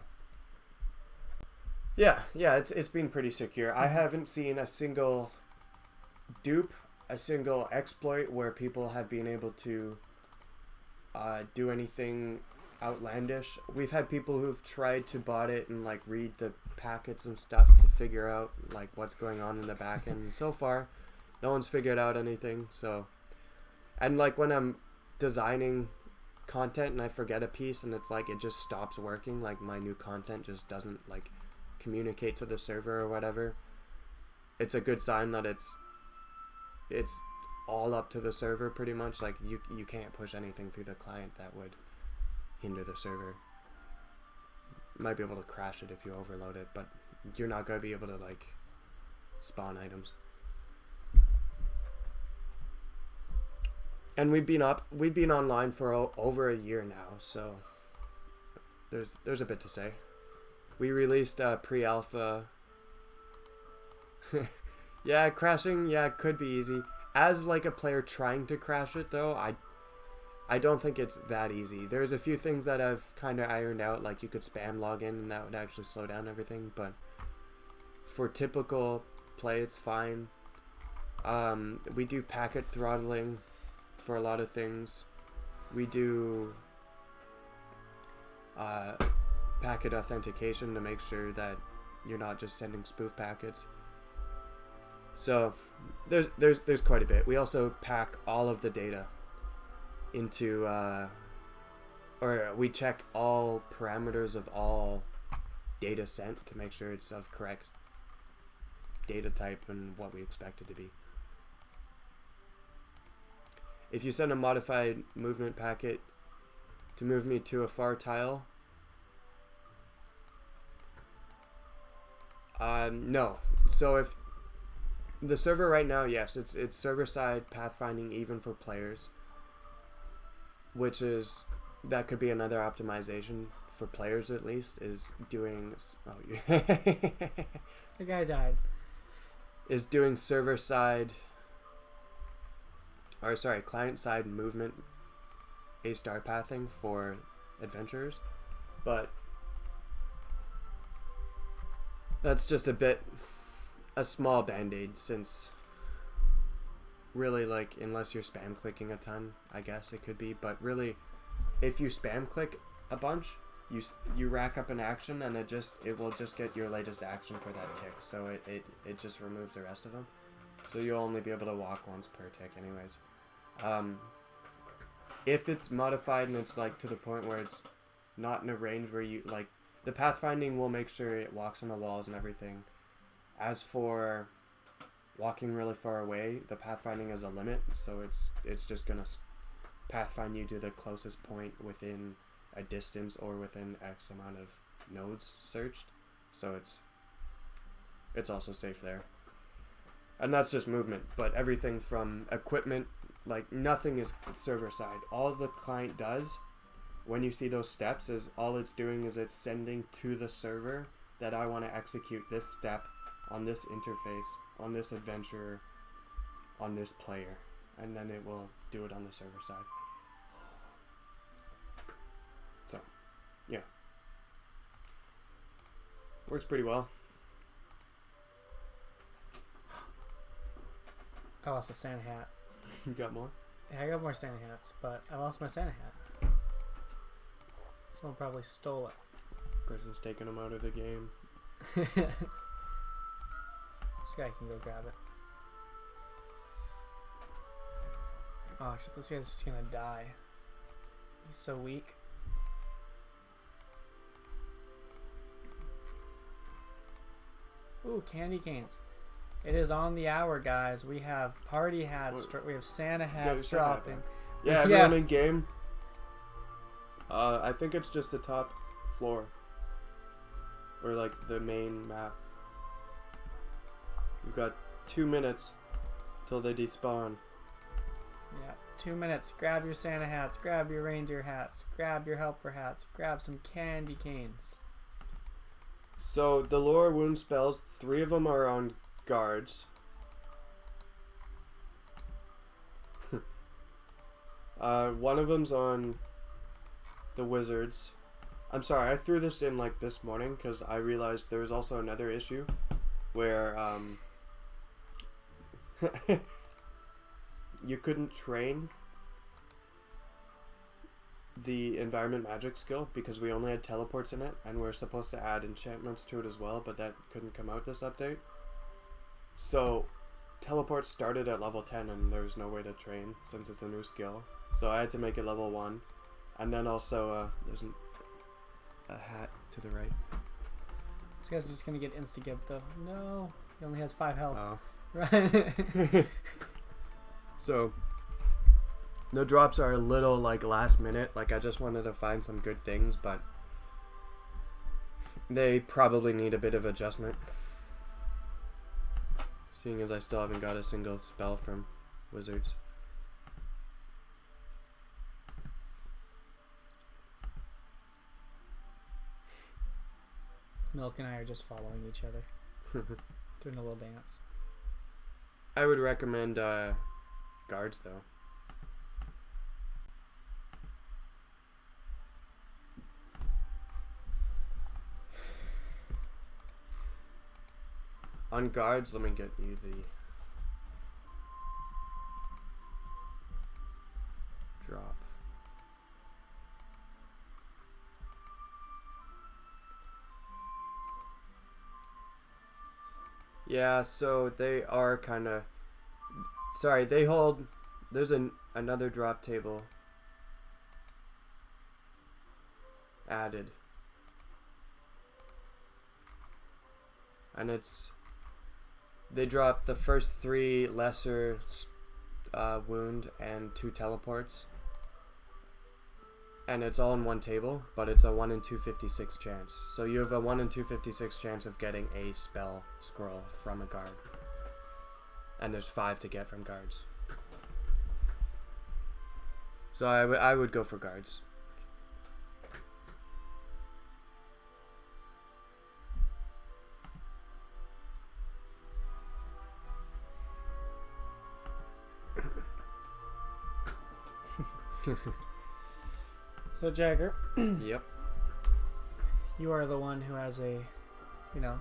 yeah, it's been pretty secure. I haven't seen a single dupe, a single exploit where people have been able to do anything outlandish. We've had people who've tried to bot it and like read the packets and stuff to figure out like what's going on in the back end, and so far no one's figured out anything. So, and like when I'm designing content and I forget a piece and it's like it just stops working, like my new content just doesn't like communicate to the server or whatever, it's a good sign that it's all up to the server pretty much. Like you can't push anything through the client that would hinder the server. You might be able to crash it if you overload it, but you're not going to be able to like spawn items. And we've been online for over a year now, so there's a bit to say. We released pre-alpha. Yeah, crashing, yeah, it could be easy. As like a player trying to crash it, though, I don't think it's that easy. There's a few things that I've kind of ironed out, like you could spam log in and that would actually slow down everything, but for typical play it's fine. We do packet throttling for a lot of things. We do packet authentication to make sure that you're not just sending spoof packets. So there's quite a bit. We also pack all of the data into or we check all parameters of all data sent to make sure it's of correct data type and what we expect it to be. If you send a modified movement packet to move me to a far tile, no. So if the server right now, yes, it's server side pathfinding even for players, which is, that could be another optimization for players at least, is doing The guy died. is doing server side, or sorry, client side movement A-star pathing for adventurers, but that's just a small band-aid, since really, like, unless you're spam clicking a ton, I guess it could be, but really if you spam click a bunch, you rack up an action and it will just get your latest action for that tick, so it just removes the rest of them, so you'll only be able to walk once per tick anyways. If it's modified and it's like to the point where it's not in a range where you, like, the pathfinding will make sure it walks on the walls and everything. As for walking really far away, the pathfinding is a limit, so it's just gonna pathfind you to the closest point within a distance or within X amount of nodes searched, so it's also safe there. And that's just movement, but everything from equipment, like, nothing is server side. All the client does when you see those steps is all it's doing is it's sending to the server that I want to execute this step on this interface, on this adventurer, on this player, and then it will do it on the server side. So, yeah. Works pretty well. I lost a Santa hat. You got more? Yeah, I got more Santa hats, but I lost my Santa hat. Someone probably stole it. Person's taking them out of the game. This guy can go grab it. Oh, except this guy's just gonna die. He's so weak. Ooh, candy canes. It is on the hour, guys. We have party hats. We have Santa hats dropping. Yeah, everyone in game. I think it's just the top floor. Or like the main map. We've got 2 minutes till they despawn. Yeah, 2 minutes. Grab your Santa hats. Grab your reindeer hats. Grab your helper hats. Grab some candy canes. So the lore wound spells, 3 of them are on guards. One of them's on the wizards. I'm sorry, I threw this in like this morning because I realized there was also another issue where you couldn't train the environment magic skill because we only had teleports in it, and we're supposed to add enchantments to it as well, but that couldn't come out this update. So teleports started at level 10 and there's no way to train since it's a new skill, so I had to make it level 1. And then also there's a hat to the right. This guy's just gonna get insta-gimped though. No, he only has 5 health. Oh. Right. So the drops are a little like last minute, like I just wanted to find some good things, but they probably need a bit of adjustment, seeing as I still haven't got a single spell from wizards. Milk and I are just following each other. Doing a little dance. I would recommend guards though. On guards, let me get you the drop. Yeah, so they are kind of... Sorry, they hold... There's another drop table added. And it's... They drop the first 3 lesser wound and 2 teleports. And it's all in one table, but it's a 1 in 256 chance. So you have a 1 in 256 chance of getting a spell scroll from a guard. And there's 5 to get from guards. So I would go for guards. So Jagger, Yep. you are the one who has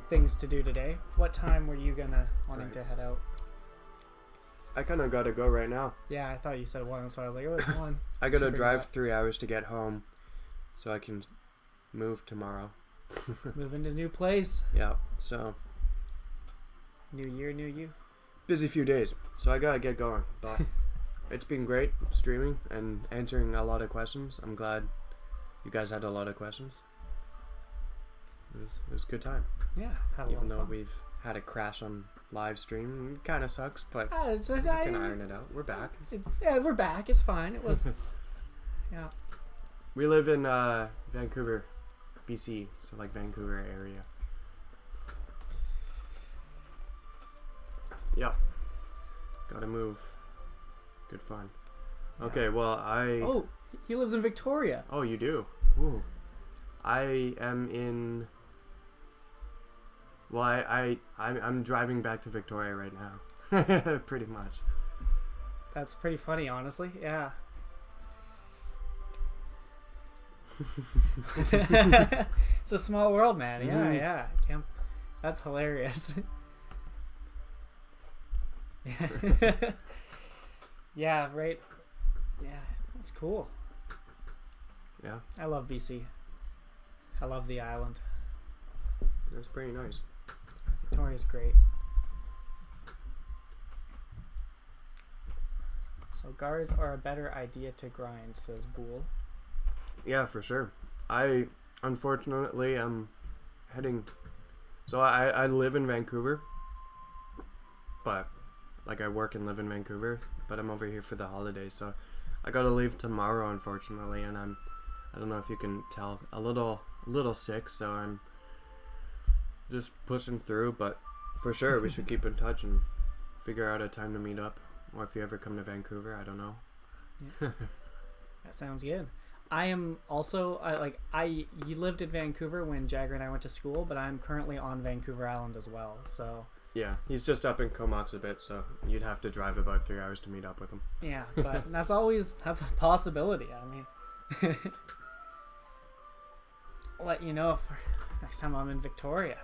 things to do today. What time were you wanting to head out? I kind of gotta go right now. Yeah, I thought you said 1, so I was like, oh, it's 1. I gotta drive 3 hours to get home, so I can move tomorrow. Move into new place. Yeah, so New year, new you. busy few days, so I gotta get going. But it's been great streaming and answering a lot of questions. I'm glad you guys had a lot of questions. It was a good time. Yeah, had a Even lot though of fun. we've had a crash on live stream, it kind of sucks, but We we can iron it out. We're back. We're back. It's fine. It was. Yeah. We live in Vancouver, BC, so like Vancouver area. Yep. Gotta move. Good fun. Yeah. Okay, well Oh, he lives in Victoria. Oh, you do? Ooh. I am in... Well, I'm driving back to Victoria right now. Pretty much. That's pretty funny, honestly. Yeah. It's a small world, man. Yeah, Mhm. yeah. That's hilarious. Yeah, right. Yeah, that's cool. Yeah, I love BC. I love the island. that's pretty nice. Victoria's great. So guards are a better idea to grind, says Boole. Yeah, for sure. I, unfortunately, am heading... So I live in Vancouver, but, like, I work and live in Vancouver, but I'm over here for the holidays, so I gotta leave tomorrow, unfortunately, and I don't know if you can tell, a little sick, so I'm just pushing through, but for sure, we should keep in touch and figure out a time to meet up, or if you ever come to Vancouver, I don't know. Yeah. That sounds good. I am also you lived in Vancouver when Jagger and I went to school, but I'm currently on Vancouver Island as well. So Yeah, he's just up in Comox a bit, so you'd have to drive about 3 hours to meet up with him. yeah, but that's a possibility. I mean, I'll let you know if next time I'm in Victoria.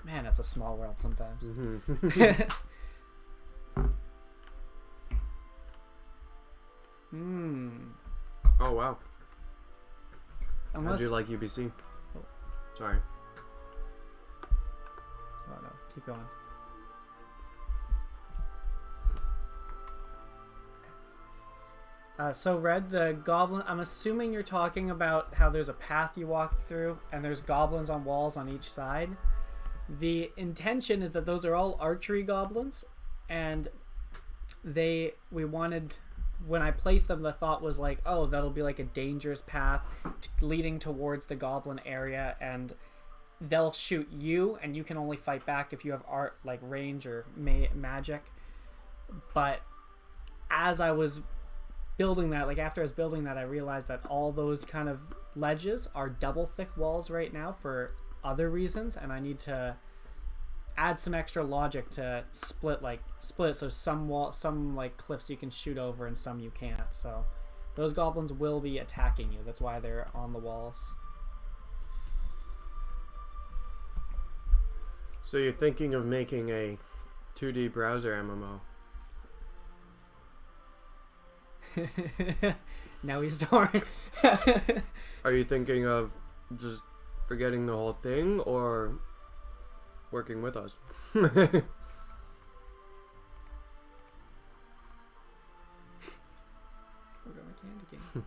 Man, it's a small world sometimes. Mm-hmm. Oh, wow. Unless, How'd you like UBC? Oh. Sorry. Oh no, keep going. So Red, the goblin, I'm assuming you're talking about how there's a path you walk through and there's goblins on walls on each side. The intention is that those are all archery goblins, and when I placed them, the thought was like, oh, that'll be like a dangerous path leading towards the goblin area, and they'll shoot you, and you can only fight back if you have range or magic. But as I was building that, after I was building that, I realized that all those kind of ledges are double thick walls right now for other reasons, and I need to add some extra logic to split it so some cliffs you can shoot over and some you can't. So those goblins will be attacking you. That's why they're on the walls. So you're thinking of making a 2D browser MMO? Now he's torn. Are you thinking of just forgetting the whole thing or working with us. We're going to candy cane.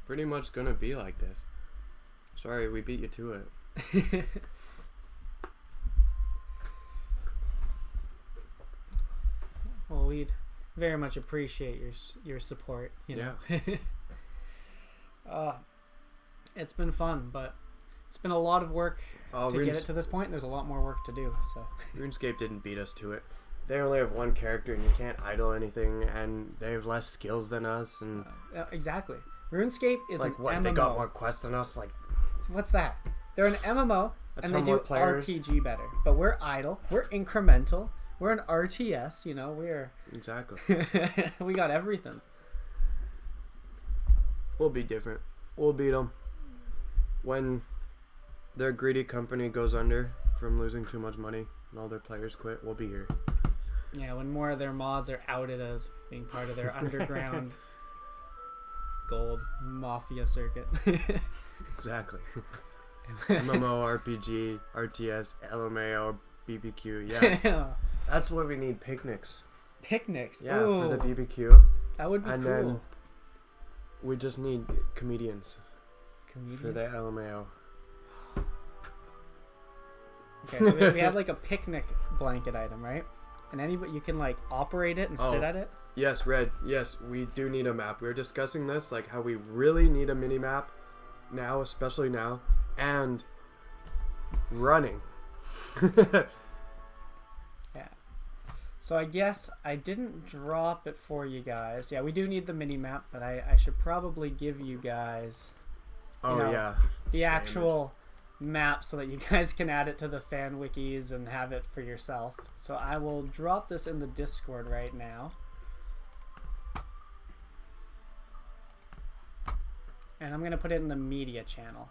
Pretty much gonna be like this. Sorry, we beat you to it. Well, we'd very much appreciate your support. You know. It's been fun, but it's been a lot of work to get it to this point. There's a lot more work to do. So RuneScape didn't beat us to it. They only have one character, and you can't idle anything, and they have less skills than us. And exactly, RuneScape is like an what? MMO. They got more quests than us. Like what's that? They're an MMO, and they do players. RPG better. But we're idle. We're incremental. We're an RTS. You know, we're exactly. We got everything. We'll be different. We'll beat them when their greedy company goes under from losing too much money and all their players quit. We'll be here. Yeah, when more of their mods are outed as being part of their underground gold mafia circuit. Exactly. MMO, RPG, RTS, LMAO, BBQ. Yeah. That's what we need. Picnics. Picnics. Yeah, Ooh, for the BBQ. that would be And cool. then we just need comedians for the LMAO. Okay, so we have like a picnic blanket item, right? And anybody, you can like operate it and sit at it. Yes, Red. Yes, we do need a map. We were discussing this, like how we really need a mini map now, especially now, and running. Yeah. So I guess I didn't drop it for you guys. Yeah, we do need the mini map, but I should probably give you guys the actual map so that you guys can add it to the fan wikis and have it for yourself. So I will drop this in the Discord right now. And I'm going to put it in the media channel.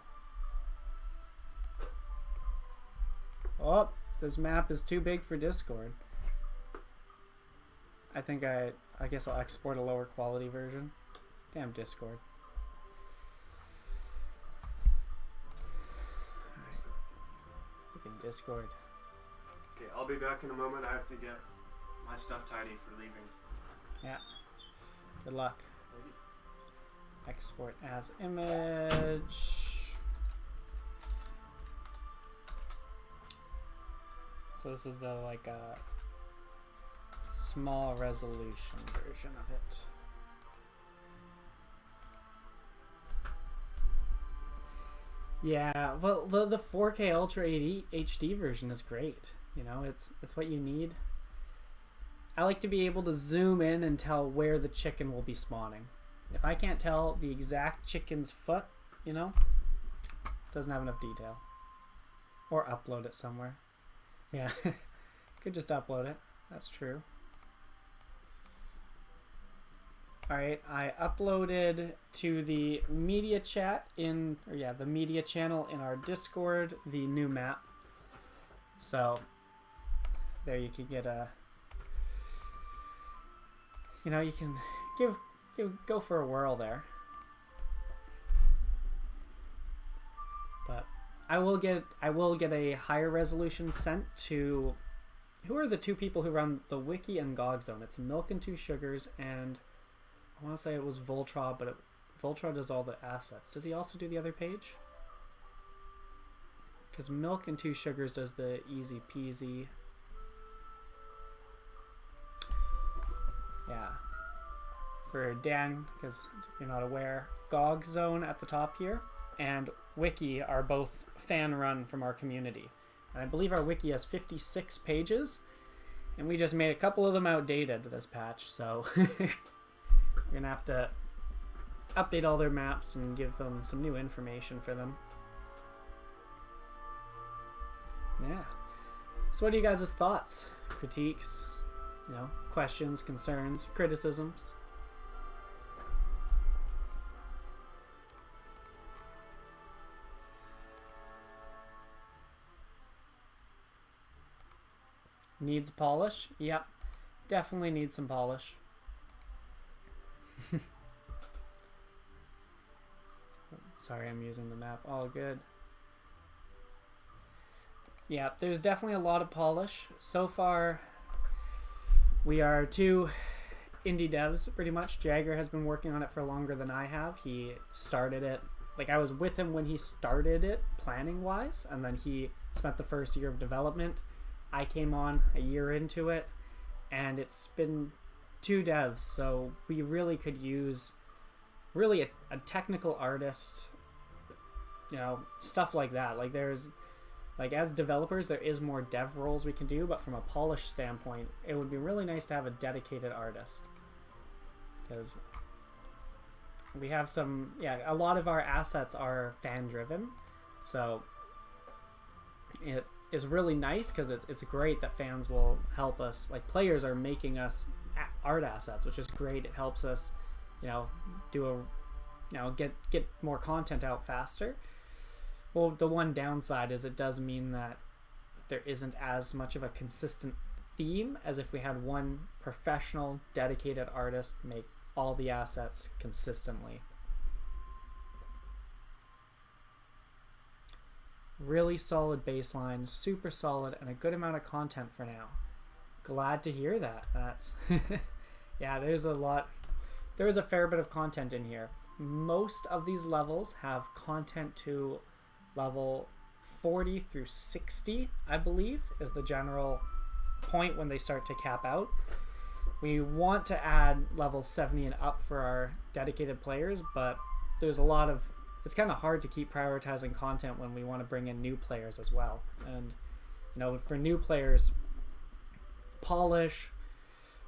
Oh, this map is too big for Discord. I think I guess I'll export a lower quality version. Damn Discord. Freaking Discord. Okay, I'll be back in a moment. I have to get my stuff tidy for leaving. Yeah. Good luck. Export as image. So this is the like a small resolution version of it. Yeah, well the 4K Ultra HD version is great. You know, it's what you need. I like to be able to zoom in and tell where the chicken will be spawning. If I can't tell the exact chicken's foot, you know, doesn't have enough detail. Or upload it somewhere. Yeah, could just upload it. That's true. Alright, I uploaded to the media chat the media channel in our Discord, the new map. So, there you can get a, you know, you can go for a whirl there. But I will get a higher resolution sent to, who are the two people who run the wiki and GOG Zone? It's Milk and Two Sugars, and I want to say it was Voltra, but Voltra does all the assets. Does he also do the other page? Because Milk and Two Sugars does the easy peasy. Yeah. For Dan, because you're not aware, GOG Zone at the top here and Wiki are both fan run from our community. And I believe our wiki has 56 pages, and we just made a couple of them outdated this patch, so we're gonna have to update all their maps and give them some new information for them. Yeah. So what are you guys' thoughts? Critiques? You know, questions, concerns, criticisms? Needs polish. Yep. Definitely needs some polish. Sorry, I'm using the map. All good. Yeah, there's definitely a lot of polish. So far, we are 2 indie devs, pretty much. Jagger has been working on it for longer than I have. He started it, like I was with him when he started it, planning-wise, and then he spent the first year of development. I came on a year into it, and it's been 2 devs, so we really could use really a technical artist, you know, stuff like that. Like there's, like as developers, there is more dev roles we can do, but from a polish standpoint, it would be really nice to have a dedicated artist. Because we have some, yeah, a lot of our assets are fan driven, so it is really nice because it's great that fans will help us. Like players are making us art assets, which is great. It helps us, you know, do a, you know, get more content out faster. Well, the one downside is it does mean that there isn't as much of a consistent theme as if we had one professional, dedicated artist make all the assets consistently. Really solid baseline, super solid, and a good amount of content for now. Glad to hear that. That's yeah, there's a lot. There is a fair bit of content in here. Most of these levels have content to level 40 through 60, I believe, is the general point when they start to cap out. We want to add level 70 and up for our dedicated players, but there's a lot of, it's kind of hard to keep prioritizing content when we want to bring in new players as well. And, you know, for new players, polish,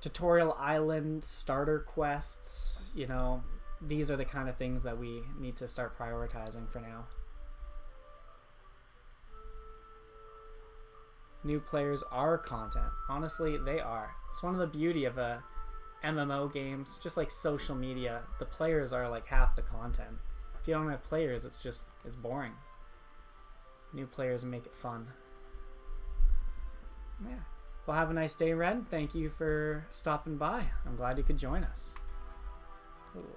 tutorial island, starter quests, you know, these are the kind of things that we need to start prioritizing for now. New players are content. Honestly, they are. It's one of the beauty of MMO games, just like social media. The players are like half the content. If you don't have players, it's boring. New players make it fun. Yeah. Well, have a nice day, Ren. Thank you for stopping by. I'm glad you could join us. Ooh.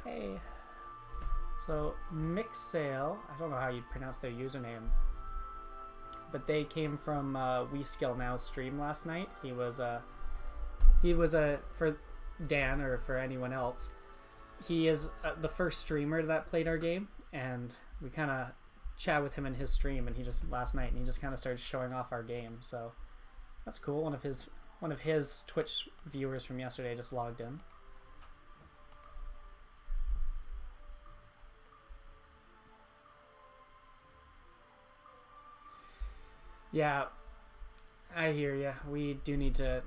Hey. So, Mixsale, I don't know how you pronounce their username, but they came from We Skill Now's stream last night. He was for Dan or for anyone else, he is the first streamer that played our game, and we kind of chat with him in his stream, and he just last night, and he just kind of started showing off our game. So that's cool. One of his Twitch viewers from yesterday just logged in. Yeah, I hear ya. We do need to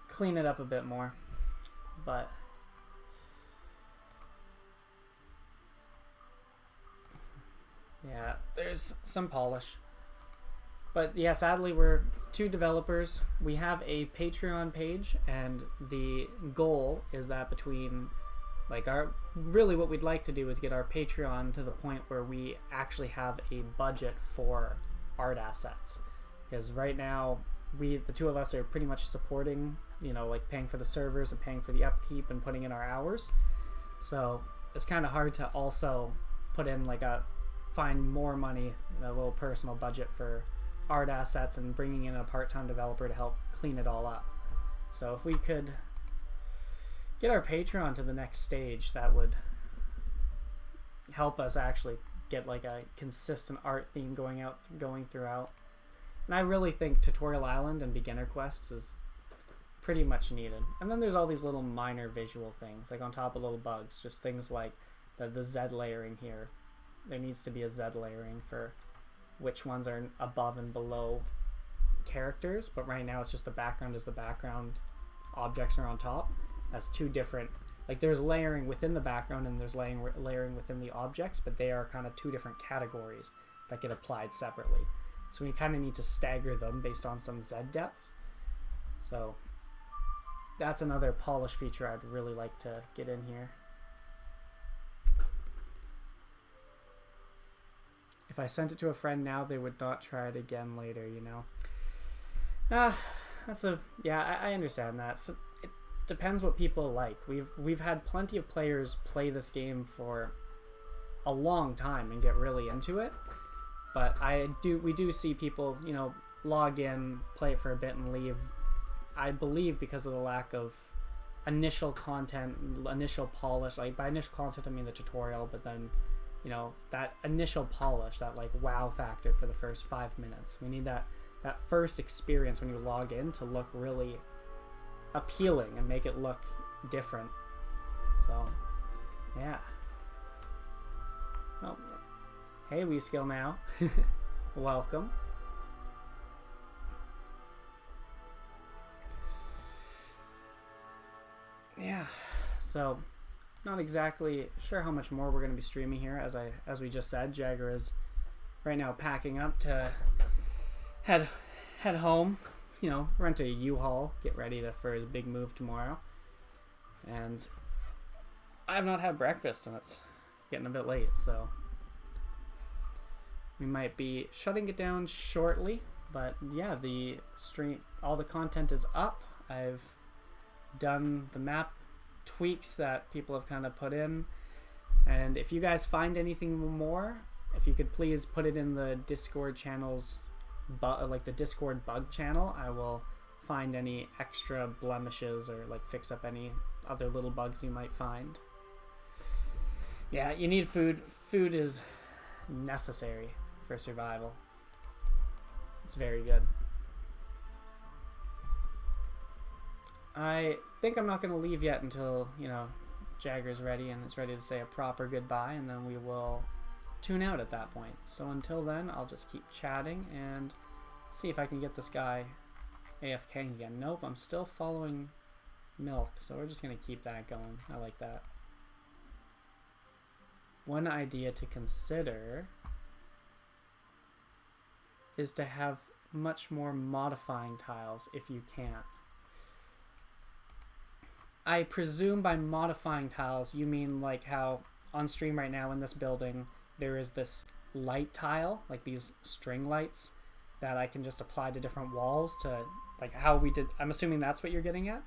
clean it up a bit more, but yeah, there's some polish. But yeah, sadly, we're 2 developers. We have a Patreon page, and the goal is that between, like, really what we'd like to do is get our Patreon to the point where we actually have a budget for art assets, because right now the 2 of us are pretty much supporting, you know, like paying for the servers and paying for the upkeep and putting in our hours, so it's kind of hard to also put in like find more money in a little personal budget for art assets and bringing in a part-time developer to help clean it all up. So if we could get our Patreon to the next stage, that would help us actually get like a consistent art theme going throughout. And I really think Tutorial Island and Beginner Quests is pretty much needed. And then there's all these little minor visual things, like on top of little bugs, just things like the Z layering here. There needs to be a Z layering for which ones are above and below characters, but right now it's just the background is the background, objects are on top. That's 2 different, like there's layering within the background and there's layering within the objects, but they are kind of 2 different categories that get applied separately. So we kind of need to stagger them based on some Z depth. So that's another polish feature I'd really like to get in here. If I sent it to a friend now, they would not try it again later, you know. That's a yeah. I understand that. So it depends what people like. We've had plenty of players play this game for a long time and get really into it. But we do see people, log in, play it for a bit, and leave. I believe because of the lack of initial content, initial polish. Like by initial content, I mean the tutorial, but then, that initial polish, that like wow factor for the first 5 minutes. We need that first experience when you log in to look really appealing and make it look different. So, yeah. Oh, hey, We Skill Now. Welcome. Yeah, so not exactly sure how much more we're going to be streaming here. As we just said, Jagger is right now packing up to head home, rent a U-Haul, get ready for his big move tomorrow. And I have not had breakfast, and it's getting a bit late, so we might be shutting it down shortly. But yeah, the stream, all the content is up. I've done the map tweaks that people have kind of put in, and if you guys find anything more, if you could please put it in the Discord channels, like the Discord bug channel, I will find any extra blemishes or like fix up any other little bugs you might find. Yeah, you need food. Food is necessary for survival. It's very good. I think I'm not going to leave yet until, Jagger's ready and is ready to say a proper goodbye, and then we will tune out at that point. So until then, I'll just keep chatting and see if I can get this guy AFK again. Nope, I'm still following Milk, so we're just going to keep that going. I like that. One idea to consider is to have much more modifying tiles if you can. I presume by modifying tiles, you mean like how on stream right now in this building, there is this light tile, like these string lights that I can just apply to different walls to, like how we did. I'm assuming that's what you're getting at?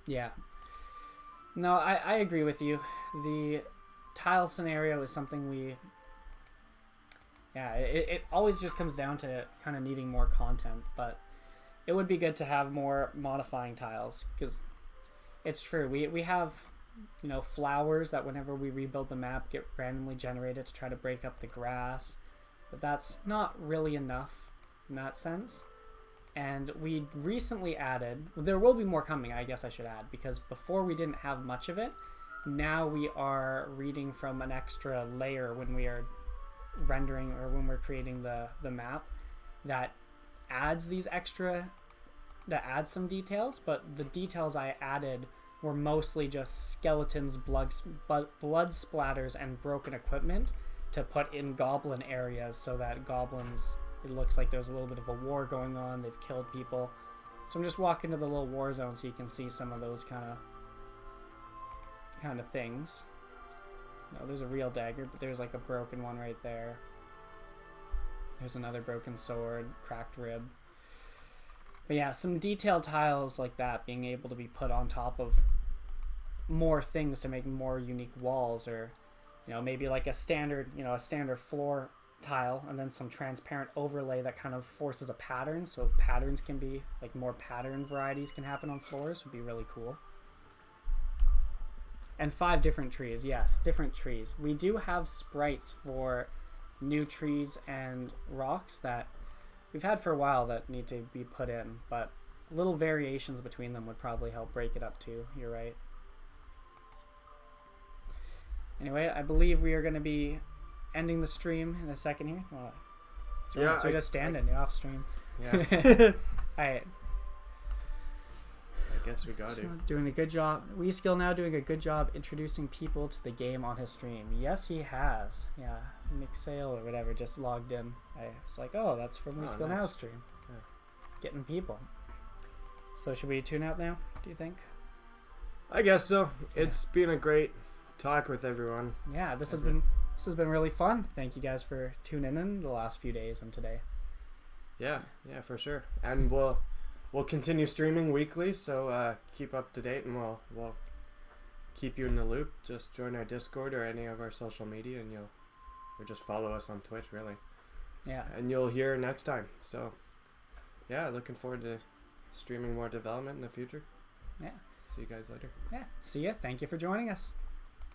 Yeah. No, I agree with you. The tile scenario is something it always just comes down to kind of needing more content, but it would be good to have more modifying tiles, because it's true. We have, flowers that whenever we rebuild the map get randomly generated to try to break up the grass, but that's not really enough in that sense. And we recently added, there will be more coming, I guess I should add, because before we didn't have much of it. Now we are reading from an extra layer when we are rendering or when we're creating the map that adds some details, but the details I added were mostly just skeletons, blood splatters, and broken equipment to put in goblin areas so that goblins, it looks like there's a little bit of a war going on, they've killed people. So I'm just walking to the little war zone so you can see some of those kind of things. No, there's a real dagger, but there's like a broken one right there. There's another broken sword, cracked rib. But yeah, some detailed tiles like that being able to be put on top of more things to make more unique walls, or maybe like a standard floor tile and then some transparent overlay that kind of forces a pattern, so patterns can be like more pattern varieties can happen on floors would be really cool. And 5 different trees. Yes, different trees. We do have sprites for new trees and rocks that we've had for a while that need to be put in, but little variations between them would probably help break it up too. You're right. Anyway, I believe we are going to be ending the stream in a second here. Yeah, so just stand in the off stream. Yeah. All right. I guess we got to. Doing a good job. We Skill Now doing a good job introducing people to the game on his stream. Yes, he has. Yeah, Nick Sale or whatever just logged in. I was like, oh, that's from We Skill Now stream. Yeah. Getting people. So should we tune out now, do you think? I guess so. It's been a great talk with everyone. Yeah, this has been really fun. Thank you guys for tuning in the last few days and today. Yeah, for sure. And we'll continue streaming weekly, so keep up to date, and we'll keep you in the loop. Just join our Discord or any of our social media, and or just follow us on Twitch, really. Yeah. And you'll hear next time. So, yeah, looking forward to streaming more development in the future. Yeah. See you guys later. Yeah. See ya. Thank you for joining us.